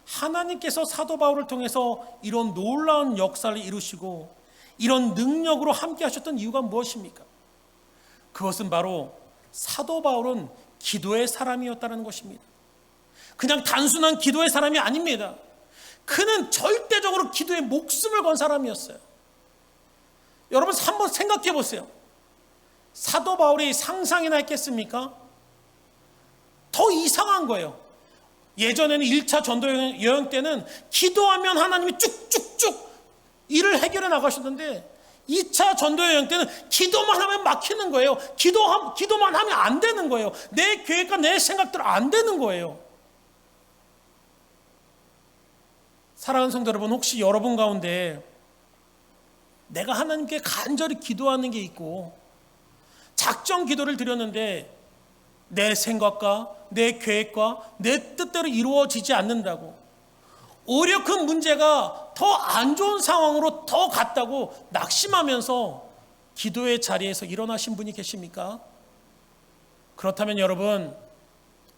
하나님께서 사도 바울을 통해서 이런 놀라운 역사를 이루시고 이런 능력으로 함께 하셨던 이유가 무엇입니까? 그것은 바로 사도 바울은 기도의 사람이었다는 것입니다. 그냥 단순한 기도의 사람이 아닙니다. 그는 절대적으로 기도에 목숨을 건 사람이었어요. 여러분 한번 생각해 보세요. 사도 바울이 상상이나 했겠습니까? 더 이상한 거예요. 예전에는 1차 전도 여행 때는 기도하면 하나님이 쭉쭉쭉 일을 해결해 나가셨는데 2차 전도 여행 때는 기도만 하면 막히는 거예요. 기도만 하면 안 되는 거예요. 내 계획과 내 생각대로 안 되는 거예요. 사랑하는 성도 여러분, 혹시 여러분 가운데 내가 하나님께 간절히 기도하는 게 있고 작정 기도를 드렸는데 내 생각과 내 계획과 내 뜻대로 이루어지지 않는다고, 오히려 그 문제가 더 안 좋은 상황으로 더 갔다고 낙심하면서 기도의 자리에서 일어나신 분이 계십니까? 그렇다면 여러분,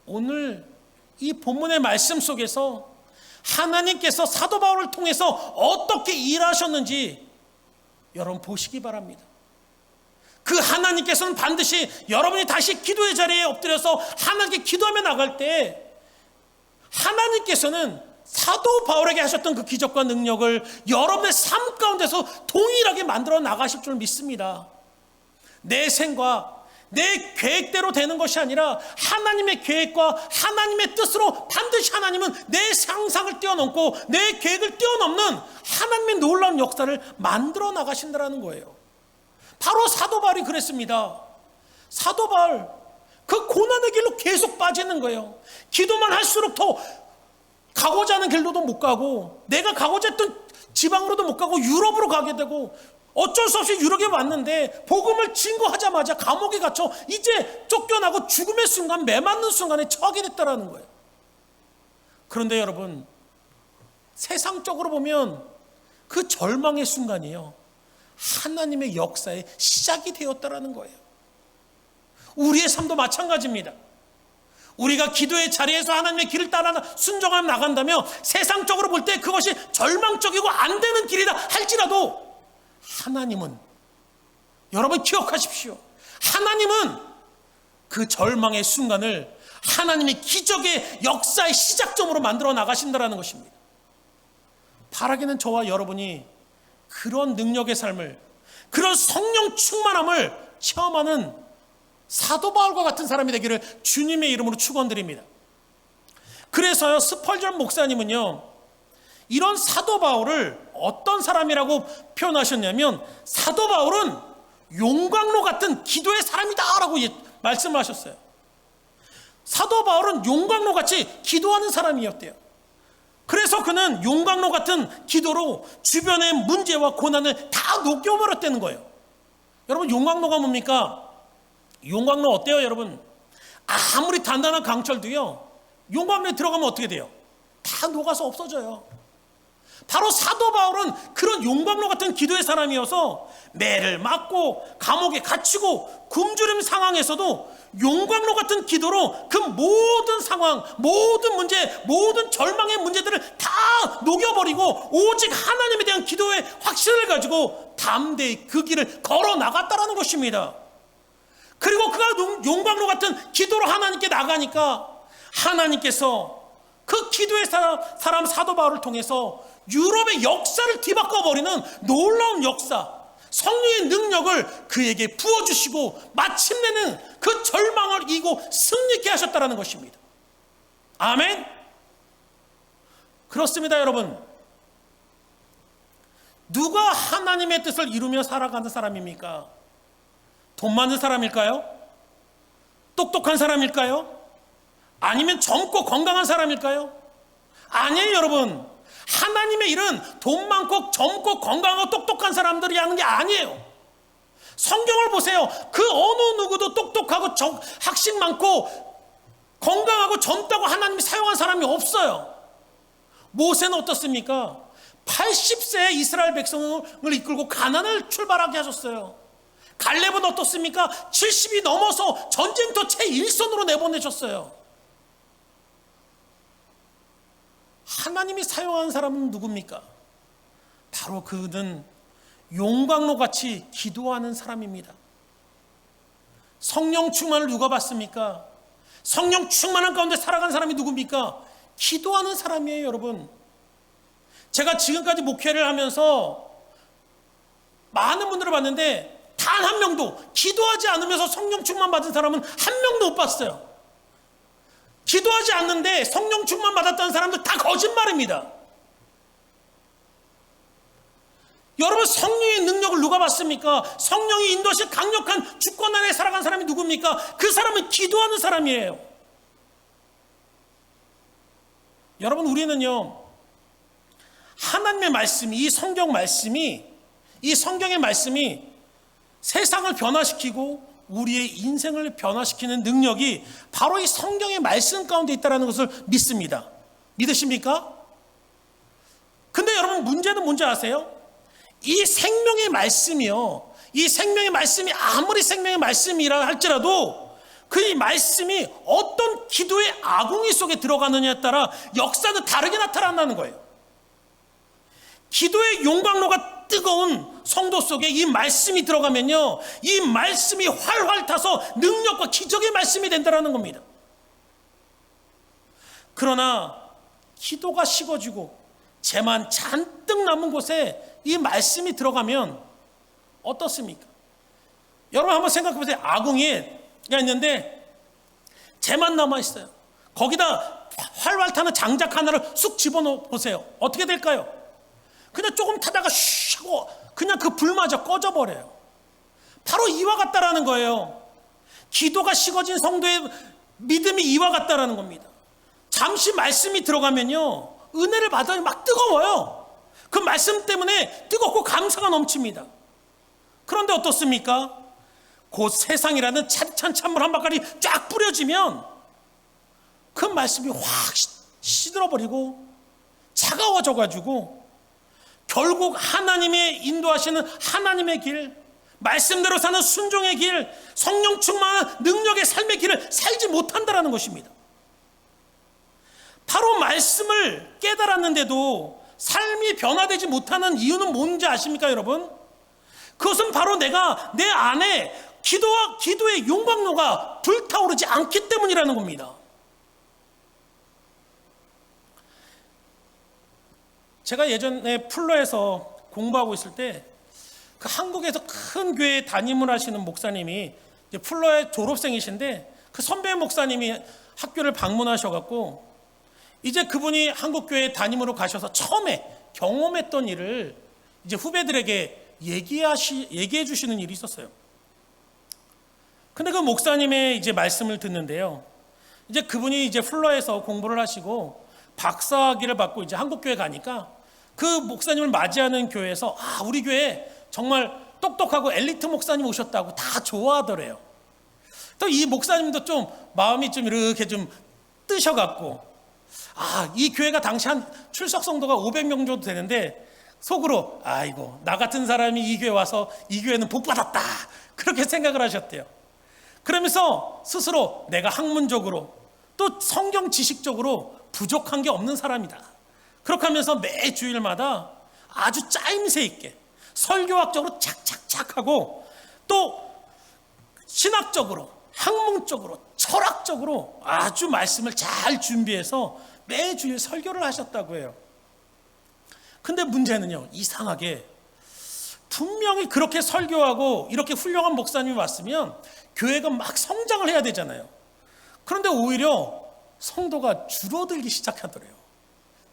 오늘 이 본문의 말씀 속에서 하나님께서 사도 바울을 통해서 어떻게 일하셨는지 여러분 보시기 바랍니다. 그 하나님께서는 반드시 여러분이 다시 기도의 자리에 엎드려서 하나님께 기도하며 나갈 때 하나님께서는 사도 바울에게 하셨던 그 기적과 능력을 여러분의 삶 가운데서 동일하게 만들어 나가실 줄 믿습니다. 내 생각, 내 계획대로 되는 것이 아니라 하나님의 계획과 하나님의 뜻으로 반드시 하나님은 내 상상을 뛰어넘고 내 계획을 뛰어넘는 하나님의 놀라운 역사를 만들어 나가신다는 거예요. 바로 사도 바울이 그랬습니다. 사도 바울, 그 고난의 길로 계속 빠지는 거예요. 기도만 할수록 더 가고자 하는 길로도 못 가고, 내가 가고자 했던 지방으로도 못 가고 유럽으로 가게 되고, 어쩔 수 없이 유럽에 왔는데 복음을 증거하자마자 감옥에 갇혀 이제 쫓겨나고 죽음의 순간, 매맞는 순간에 처하게 됐다라는 거예요. 그런데 여러분, 세상적으로 보면 그 절망의 순간이요, 하나님의 역사의 시작이 되었다라는 거예요. 우리의 삶도 마찬가지입니다. 우리가 기도의 자리에서 하나님의 길을 따라 순종하며 나간다며 세상적으로 볼 때 그것이 절망적이고 안 되는 길이다 할지라도, 하나님은, 여러분 기억하십시오, 하나님은 그 절망의 순간을 하나님의 기적의 역사의 시작점으로 만들어 나가신다는 것입니다. 바라기는 저와 여러분이 그런 능력의 삶을, 그런 성령 충만함을 체험하는 사도 바울과 같은 사람이 되기를 주님의 이름으로 축원드립니다. 그래서요, 스펄전 목사님은요, 이런 사도 바울을 어떤 사람이라고 표현하셨냐면, 사도 바울은 용광로 같은 기도의 사람이다라고 말씀을 하셨어요. 사도 바울은 용광로 같이 기도하는 사람이었대요. 그래서 그는 용광로 같은 기도로 주변의 문제와 고난을 다 녹여버렸다는 거예요. 여러분, 용광로가 뭡니까? 용광로 어때요, 여러분? 아무리 단단한 강철도요, 용광로에 들어가면 어떻게 돼요? 다 녹아서 없어져요. 바로 사도 바울은 그런 용광로 같은 기도의 사람이어서 매를 맞고 감옥에 갇히고 굶주림 상황에서도 용광로 같은 기도로 그 모든 상황, 모든 문제, 모든 절망의 문제들을 다 녹여버리고 오직 하나님에 대한 기도의 확신을 가지고 담대히 그 길을 걸어 나갔다라는 것입니다. 그리고 그가 용광로 같은 기도로 하나님께 나가니까 하나님께서 그 기도의 사람 사도 바울을 통해서 유럽의 역사를 뒤바꿔버리는 놀라운 역사, 성령의 능력을 그에게 부어주시고 마침내는 그 절망을 이기고 승리케 하셨다는 것입니다. 아멘. 그렇습니다, 여러분. 누가 하나님의 뜻을 이루며 살아가는 사람입니까? 돈 많은 사람일까요? 똑똑한 사람일까요? 아니면 젊고 건강한 사람일까요? 아니에요, 여러분. 하나님의 일은 돈 많고 젊고 건강하고 똑똑한 사람들이 하는 게 아니에요. 성경을 보세요. 그 어느 누구도 똑똑하고 학식 많고 건강하고 젊다고 하나님이 사용한 사람이 없어요. 모세는 어떻습니까? 80세에 이스라엘 백성을 이끌고 가나안을 출발하게 하셨어요. 갈렙은 어떻습니까? 70이 넘어서 전쟁터 제1선으로 내보내셨어요. 하나님이 사용한 사람은 누굽니까? 바로 그는 용광로같이 기도하는 사람입니다. 성령 충만을 누가 받습니까? 성령 충만한 가운데 살아간 사람이 누굽니까? 기도하는 사람이에요, 여러분. 제가 지금까지 목회를 하면서 많은 분들을 봤는데 단 한 명도 기도하지 않으면서 성령 충만 받은 사람은 한 명도 못 봤어요. 기도하지 않는데 성령 충만 받았다는 사람들 다 거짓말입니다. 여러분, 성령의 능력을 누가 받습니까? 성령이 인도하신 강력한 주권 안에 살아간 사람이 누굽니까? 그 사람은 기도하는 사람이에요. 여러분, 우리는요, 하나님의 말씀이, 이 성경의 말씀이 세상을 변화시키고 우리의 인생을 변화시키는 능력이 바로 이 성경의 말씀 가운데 있다는 것을 믿습니다. 믿으십니까? 근데 여러분, 문제는 뭔지 아세요? 이 생명의 말씀이요, 이 생명의 말씀이 아무리 생명의 말씀이라 할지라도 그 말씀이 어떤 기도의 아궁이 속에 들어가느냐에 따라 역사는 다르게 나타난다는 거예요. 기도의 용광로가 뜨거운 성도 속에 이 말씀이 들어가면요, 이 말씀이 활활 타서 능력과 기적의 말씀이 된다는 겁니다. 그러나 기도가 식어지고 재만 잔뜩 남은 곳에 이 말씀이 들어가면 어떻습니까? 여러분 한번 생각해 보세요. 아궁이가 있는데 재만 남아 있어요. 거기다 활활 타는 장작 하나를 쑥 집어넣어 보세요. 어떻게 될까요? 그냥 조금 타다가 쉬 하고 그냥 그 불마저 꺼져버려요. 바로 이와 같다라는 거예요. 기도가 식어진 성도의 믿음이 이와 같다라는 겁니다. 잠시 말씀이 들어가면요, 은혜를 받아요. 막 뜨거워요. 그 말씀 때문에 뜨겁고 감사가 넘칩니다. 그런데 어떻습니까? 곧 세상이라는 찬찬 찬물 한 바가지 쫙 뿌려지면 그 말씀이 확 시들어버리고 차가워져가지고 결국 하나님의 인도하시는 하나님의 길, 말씀대로 사는 순종의 길, 성령 충만한 능력의 삶의 길을 살지 못한다라는 것입니다. 바로 말씀을 깨달았는데도 삶이 변화되지 못하는 이유는 뭔지 아십니까, 여러분? 그것은 바로 내가 내 안에 기도의 용광로가 불타오르지 않기 때문이라는 겁니다. 제가 예전에 풀러에서 공부하고 있을 때 그 한국에서 큰 교회 담임을 하시는 목사님이 이제 풀러의 졸업생이신데 그 선배 목사님이 학교를 방문하셔갖고 이제 그분이 한국 교회 담임으로 가셔서 처음에 경험했던 일을 이제 후배들에게 얘기해 주시는 일이 있었어요. 근데 그 목사님의 이제 말씀을 듣는데요. 이제 그분이 이제 풀러에서 공부를 하시고 박사학위를 받고 이제 한국 교회 가니까 그 목사님을 맞이하는 교회에서 우리 교회 정말 똑똑하고 엘리트 목사님 오셨다고 다 좋아하더래요. 또 이 목사님도 좀 마음이 좀 이렇게 좀 뜨셔갖고 이 교회가 당시 한 출석 성도가 500명 정도 되는데 속으로 아이고 나 같은 사람이 이 교회 와서 이 교회는 복 받았다 그렇게 생각을 하셨대요. 그러면서 스스로 내가 학문적으로 또 성경 지식적으로 부족한 게 없는 사람이다. 그렇게 하면서 매 주일마다 아주 짜임새 있게 설교학적으로 착착착하고 또 신학적으로 학문적으로 철학적으로 아주 말씀을 잘 준비해서 매주일 설교를 하셨다고 해요. 근데 문제는요, 이상하게 분명히 그렇게 설교하고 이렇게 훌륭한 목사님이 왔으면 교회가 막 성장을 해야 되잖아요. 그런데 오히려 성도가 줄어들기 시작하더래요.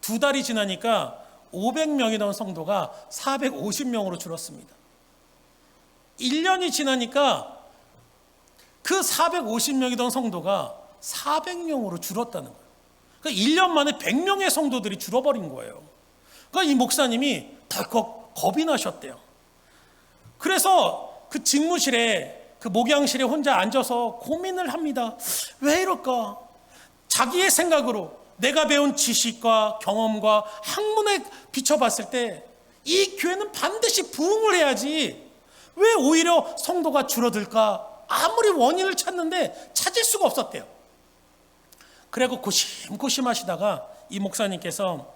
2달이 지나니까 500명이던 성도가 450명으로 줄었습니다. 1년이 지나니까 그 450명이던 성도가 400명으로 줄었다는 거예요. 그러니까 1년 만에 100명의 성도들이 줄어버린 거예요. 그러니까 이 목사님이 덜컥 겁이 나셨대요. 그래서 그 직무실에 그 목양실에 혼자 앉아서 고민을 합니다. 왜 이럴까? 자기의 생각으로 내가 배운 지식과 경험과 학문에 비춰봤을 때 이 교회는 반드시 부흥을 해야지 왜 오히려 성도가 줄어들까? 아무리 원인을 찾는데 찾을 수가 없었대요. 그리고 고심하시다가 이 목사님께서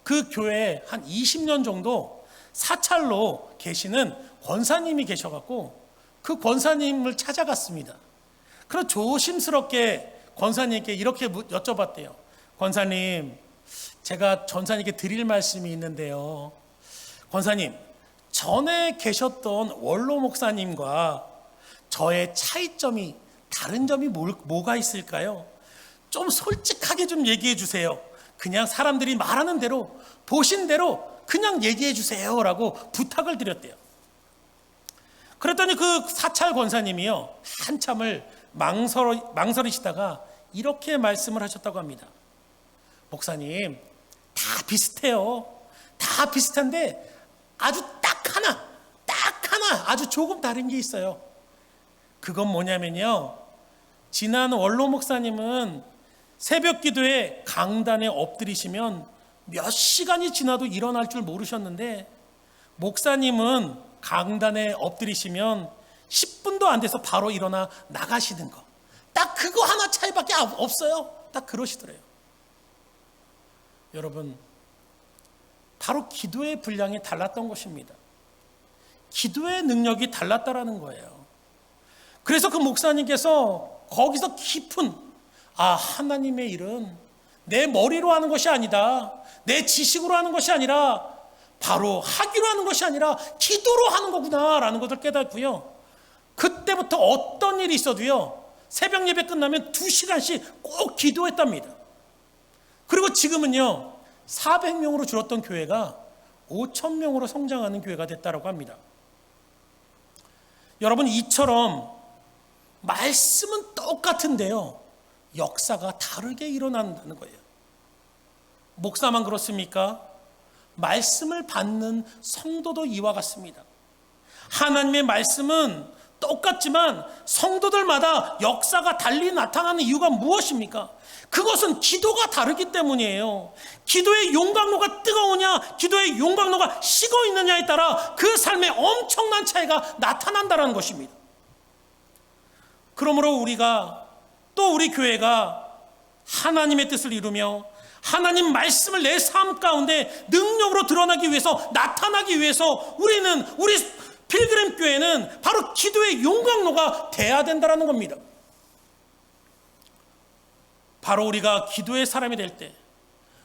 그 교회에 한 20년 정도 사찰로 계시는 권사님이 계셔갖고 그 권사님을 찾아갔습니다. 그럼 조심스럽게 권사님께 이렇게 여쭤봤대요. 권사님, 제가 전사님께 드릴 말씀이 있는데요. 권사님, 전에 계셨던 원로 목사님과 저의 차이점이 다른 점이 뭐가 있을까요? 좀 솔직하게 좀 얘기해 주세요. 그냥 사람들이 말하는 대로 보신 대로 그냥 얘기해 주세요 라고 부탁을 드렸대요. 그랬더니 그 사찰 권사님이요 한참을 망설이시다가 이렇게 말씀을 하셨다고 합니다. 목사님, 다 비슷해요. 다 비슷한데 아주 딱 하나 아주 조금 다른 게 있어요. 그건 뭐냐면요, 지난 원로 목사님은 새벽 기도에 강단에 엎드리시면 몇 시간이 지나도 일어날 줄 모르셨는데 목사님은 강단에 엎드리시면 10분도 안 돼서 바로 일어나 나가시는 거. 딱 그거 하나 차이밖에 없어요. 딱 그러시더래요. 여러분, 바로 기도의 분량이 달랐던 것입니다. 기도의 능력이 달랐다라는 거예요. 그래서 그 목사님께서 거기서 깊은 하나님의 일은 내 머리로 하는 것이 아니다. 내 지식으로 하는 것이 아니라 바로 하기로 하는 것이 아니라 기도로 하는 거구나라는 것을 깨닫고요. 그때부터 어떤 일이 있어도요, 새벽 예배 끝나면 2시간씩 꼭 기도했답니다. 그리고 지금은요, 400명으로 줄었던 교회가 5,000명으로 성장하는 교회가 됐다고 합니다. 여러분, 이처럼 말씀은 똑같은데요, 역사가 다르게 일어난다는 거예요. 목사만 그렇습니까? 말씀을 받는 성도도 이와 같습니다. 하나님의 말씀은 똑같지만 성도들마다 역사가 달리 나타나는 이유가 무엇입니까? 그것은 기도가 다르기 때문이에요. 기도의 용광로가 뜨거우냐, 기도의 용광로가 식어 있느냐에 따라 그 삶에 엄청난 차이가 나타난다는 것입니다. 그러므로 우리가, 또 우리 교회가 하나님의 뜻을 이루며 하나님 말씀을 내 삶 가운데 능력으로 드러나기 위해서, 나타나기 위해서 우리 필그림 교회는 바로 기도의 용광로가 돼야 된다는 겁니다. 바로 우리가 기도의 사람이 될 때,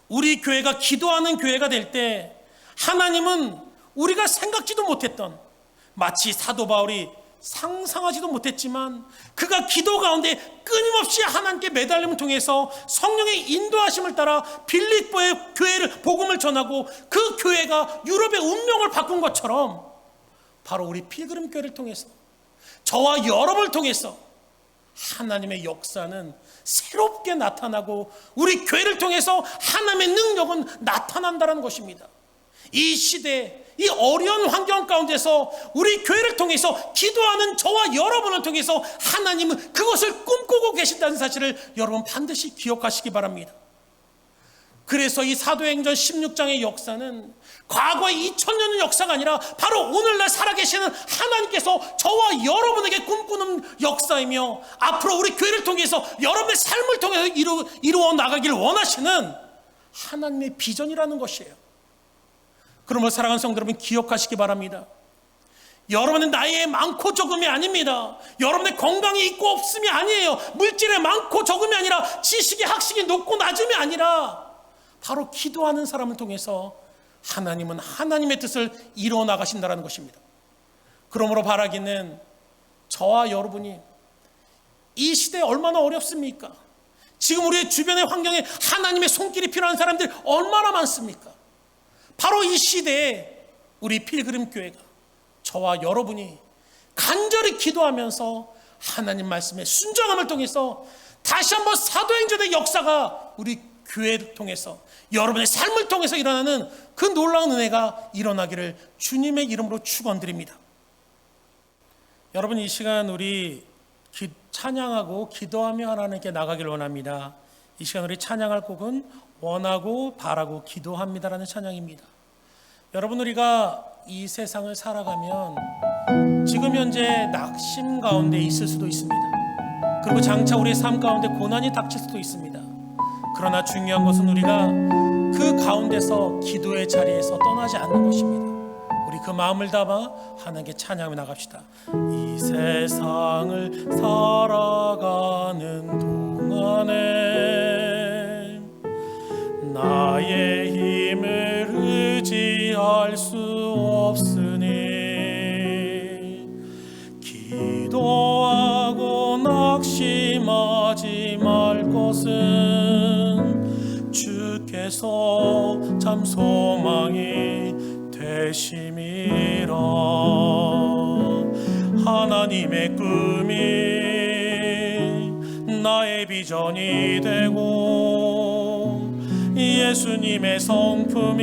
우리 교회가 기도하는 교회가 될 때, 하나님은 우리가 생각지도 못했던, 마치 사도 바울이 상상하지도 못했지만 그가 기도 가운데 끊임없이 하나님께 매달림을 통해서 성령의 인도하심을 따라 빌립보의 교회를 복음을 전하고 그 교회가 유럽의 운명을 바꾼 것처럼, 바로 우리 필그림 교회를 통해서, 저와 여러분을 통해서 하나님의 역사는 새롭게 나타나고 우리 교회를 통해서 하나님의 능력은 나타난다는 것입니다. 이 시대, 이 어려운 환경 가운데서 우리 교회를 통해서 기도하는 저와 여러분을 통해서 하나님은 그것을 꿈꾸고 계신다는 사실을 여러분 반드시 기억하시기 바랍니다. 그래서 이 사도행전 16장의 역사는 과거의 2000년의 역사가 아니라 바로 오늘날 살아계시는 하나님께서 저와 여러분에게 꿈꾸는 역사이며, 앞으로 우리 교회를 통해서 여러분의 삶을 통해서 이루어 나가기를 원하시는 하나님의 비전이라는 것이에요. 그러므로 사랑하는 성도 여러분, 기억하시기 바랍니다. 여러분의 나이에 많고 적음이 아닙니다. 여러분의 건강이 있고 없음이 아니에요. 물질에 많고 적음이 아니라 지식이 학식이 높고 낮음이 아니라 바로 기도하는 사람을 통해서 하나님은 하나님의 뜻을 이루어 나가신다는 것입니다. 그러므로 바라기는 저와 여러분이 이 시대에 얼마나 어렵습니까? 지금 우리의 주변의 환경에 하나님의 손길이 필요한 사람들이 얼마나 많습니까? 바로 이 시대에 우리 필그림 교회가, 저와 여러분이 간절히 기도하면서 하나님 말씀의 순종함을 통해서 다시 한번 사도행전의 역사가 우리 교회를 통해서, 여러분의 삶을 통해서 일어나는 그 놀라운 은혜가 일어나기를 주님의 이름으로 축원드립니다. 여러분, 이 시간 우리 찬양하고 기도하며 하나님께 나가기를 원합니다. 이 시간 우리 찬양할 곡은 원하고 바라고 기도합니다라는 찬양입니다. 여러분, 우리가 이 세상을 살아가면 지금 현재 낙심 가운데 있을 수도 있습니다. 그리고 장차 우리의 삶 가운데 고난이 닥칠 수도 있습니다. 그러나 중요한 것은 우리가 그 가운데서 기도의 자리에서 떠나지 않는 것입니다. 우리 그 마음을 담아 하나님께 찬양하며 나갑시다. 이 세상을 살아가는 동안에 나의 힘을 의지할 수 없으니 기도하고 낙심하지 말 것은 주께서 참 소망이 되심이라. 하나님의 꿈이 나의 비전이 되고 예수님의 성품이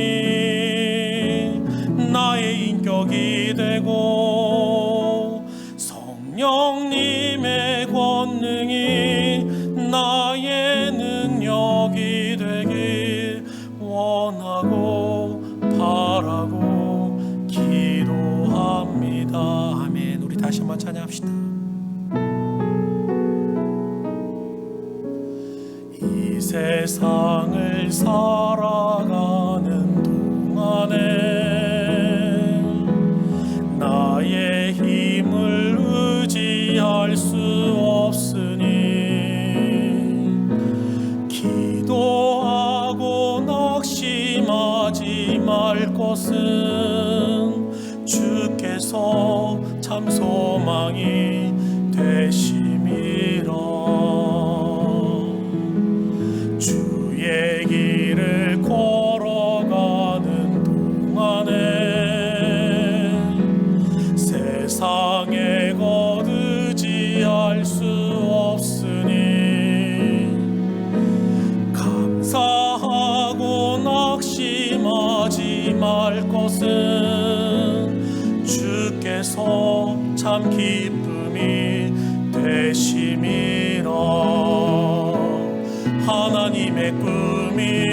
나의 인격이 되고 성령님의 권능이 나의 능력이 되길 원하고 바라고 기도합니다. 아멘. 우리 다시 한번 찬양합시다. 이 세상을 살아가는 동안에 나의 힘을 의지할 수 없으니 기도하 주께서 참 소망이 되심이라. 주의 길을 걸어가는 동안에 세상에 거두지할 수 없으니 감사하고 낙심하지 말 것은 주께서 참 기쁨이 되심이라. 하나님의 꿈이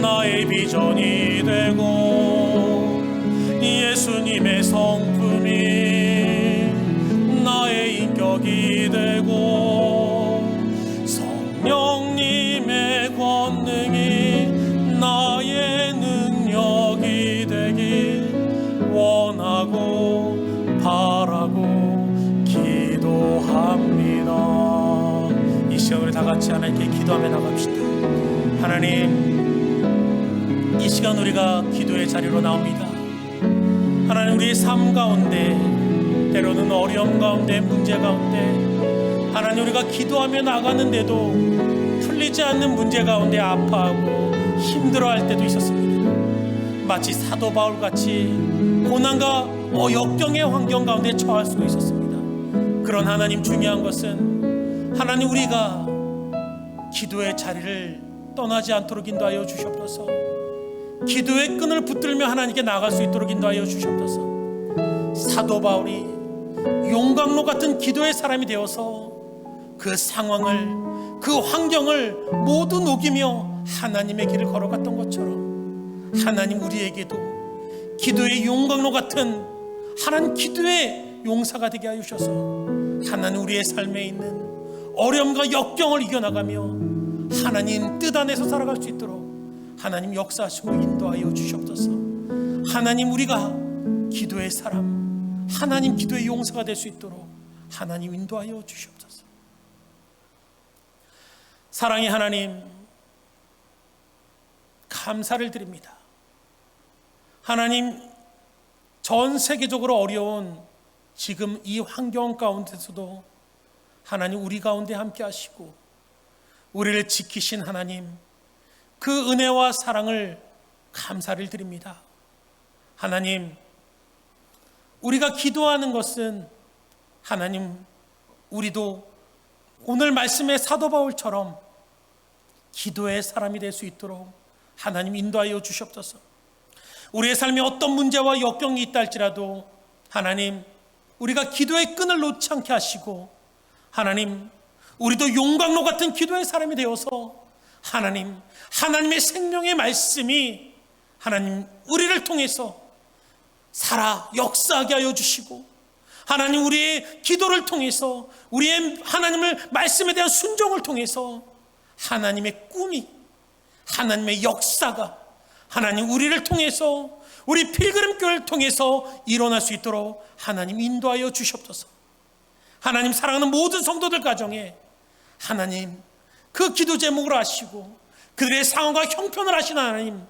나의 비전이 되고 예수님의 성품이 나의 인격이 되고 성령님의 권능이 나의 능력이 되길 원하고 바라고 기도합니다. 이 시간 우리 다 같이 하나님께 기도하며 나갑시다. 하나님, 이 시간 우리가 기도의 자리로 나옵니다. 하나님, 우리의 삶 가운데 때로는 어려움 가운데 문제 가운데 하나님 우리가 기도하며 나가는데도 풀리지 않는 문제 가운데 아파하고 힘들어할 때도 있었습니다. 마치 사도 바울같이 고난과 역경의 환경 가운데 처할 수도 있었습니다. 그런 하나님, 중요한 것은 하나님 우리가 기도의 자리를 떠나지 않도록 인도하여 주시옵소서. 기도의 끈을 붙들며 하나님께 나갈 수 있도록 인도하여 주시옵소서. 사도 바울이 용광로 같은 기도의 사람이 되어서 그 상황을, 그 환경을 모두 녹이며 하나님의 길을 걸어갔던 것처럼 하나님 우리에게도 기도의 용광로 같은 하나님 기도의 용사가 되게 하여 주셔서 하나님 우리의 삶에 있는 어려움과 역경을 이겨나가며 하나님 뜻 안에서 살아갈 수 있도록 하나님 역사하시고 인도하여 주시옵소서. 하나님 우리가 기도의 사람, 하나님 기도의 용사가 될 수 있도록 하나님 인도하여 주시옵소서. 사랑의 하나님, 감사를 드립니다. 하나님, 전 세계적으로 어려운 지금 이 환경 가운데서도 하나님 우리 가운데 함께 하시고 우리를 지키신 하나님, 그 은혜와 사랑을 감사를 드립니다. 하나님, 우리가 기도하는 것은 하나님 우리도 오늘 말씀의 사도 바울처럼 기도의 사람이 될 수 있도록 하나님 인도하여 주시옵소서. 우리의 삶에 어떤 문제와 역경이 있다 할지라도 하나님 우리가 기도의 끈을 놓지 않게 하시고 하나님 우리도 용광로 같은 기도의 사람이 되어서 하나님, 하나님의 생명의 말씀이 하나님 우리를 통해서 살아 역사하게 하여 주시고 하나님 우리의 기도를 통해서 우리의 하나님을 말씀에 대한 순종을 통해서 하나님의 꿈이, 하나님의 역사가 하나님 우리를 통해서 우리 필그림교회를 통해서 일어날 수 있도록 하나님 인도하여 주시옵소서. 하나님, 사랑하는 모든 성도들 가정에 하나님 그 기도 제목으로 하시고 그들의 상황과 형편을 하시는 하나님,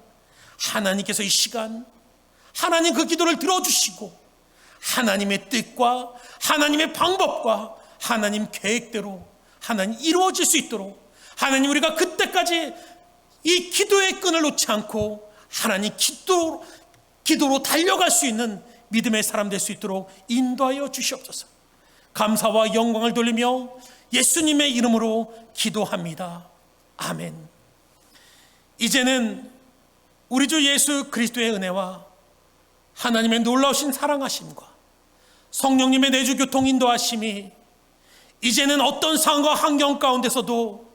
하나님께서 이 시간 하나님 그 기도를 들어주시고 하나님의 뜻과 하나님의 방법과 하나님 계획대로 하나님 이루어질 수 있도록 하나님 우리가 그때까지 이 기도의 끈을 놓지 않고 하나님 기도로 달려갈 수 있는 믿음의 사람 될 수 있도록 인도하여 주시옵소서. 감사와 영광을 돌리며 예수님의 이름으로 기도합니다. 아멘. 이제는 우리 주 예수 그리스도의 은혜와 하나님의 놀라우신 사랑하심과 성령님의 내주 교통 인도하심이 이제는 어떤 상황과 환경 가운데서도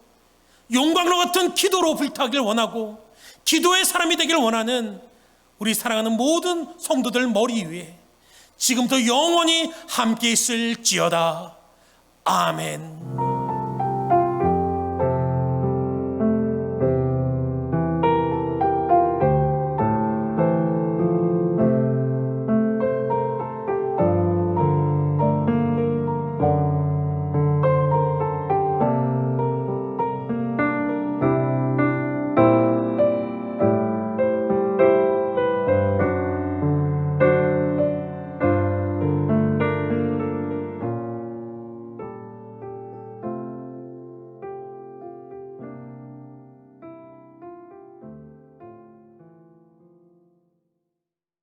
용광로 같은 기도로 불타기를 원하고 기도의 사람이 되기를 원하는 우리 사랑하는 모든 성도들 머리 위에 지금부터 영원히 함께 있을지어다. 아멘.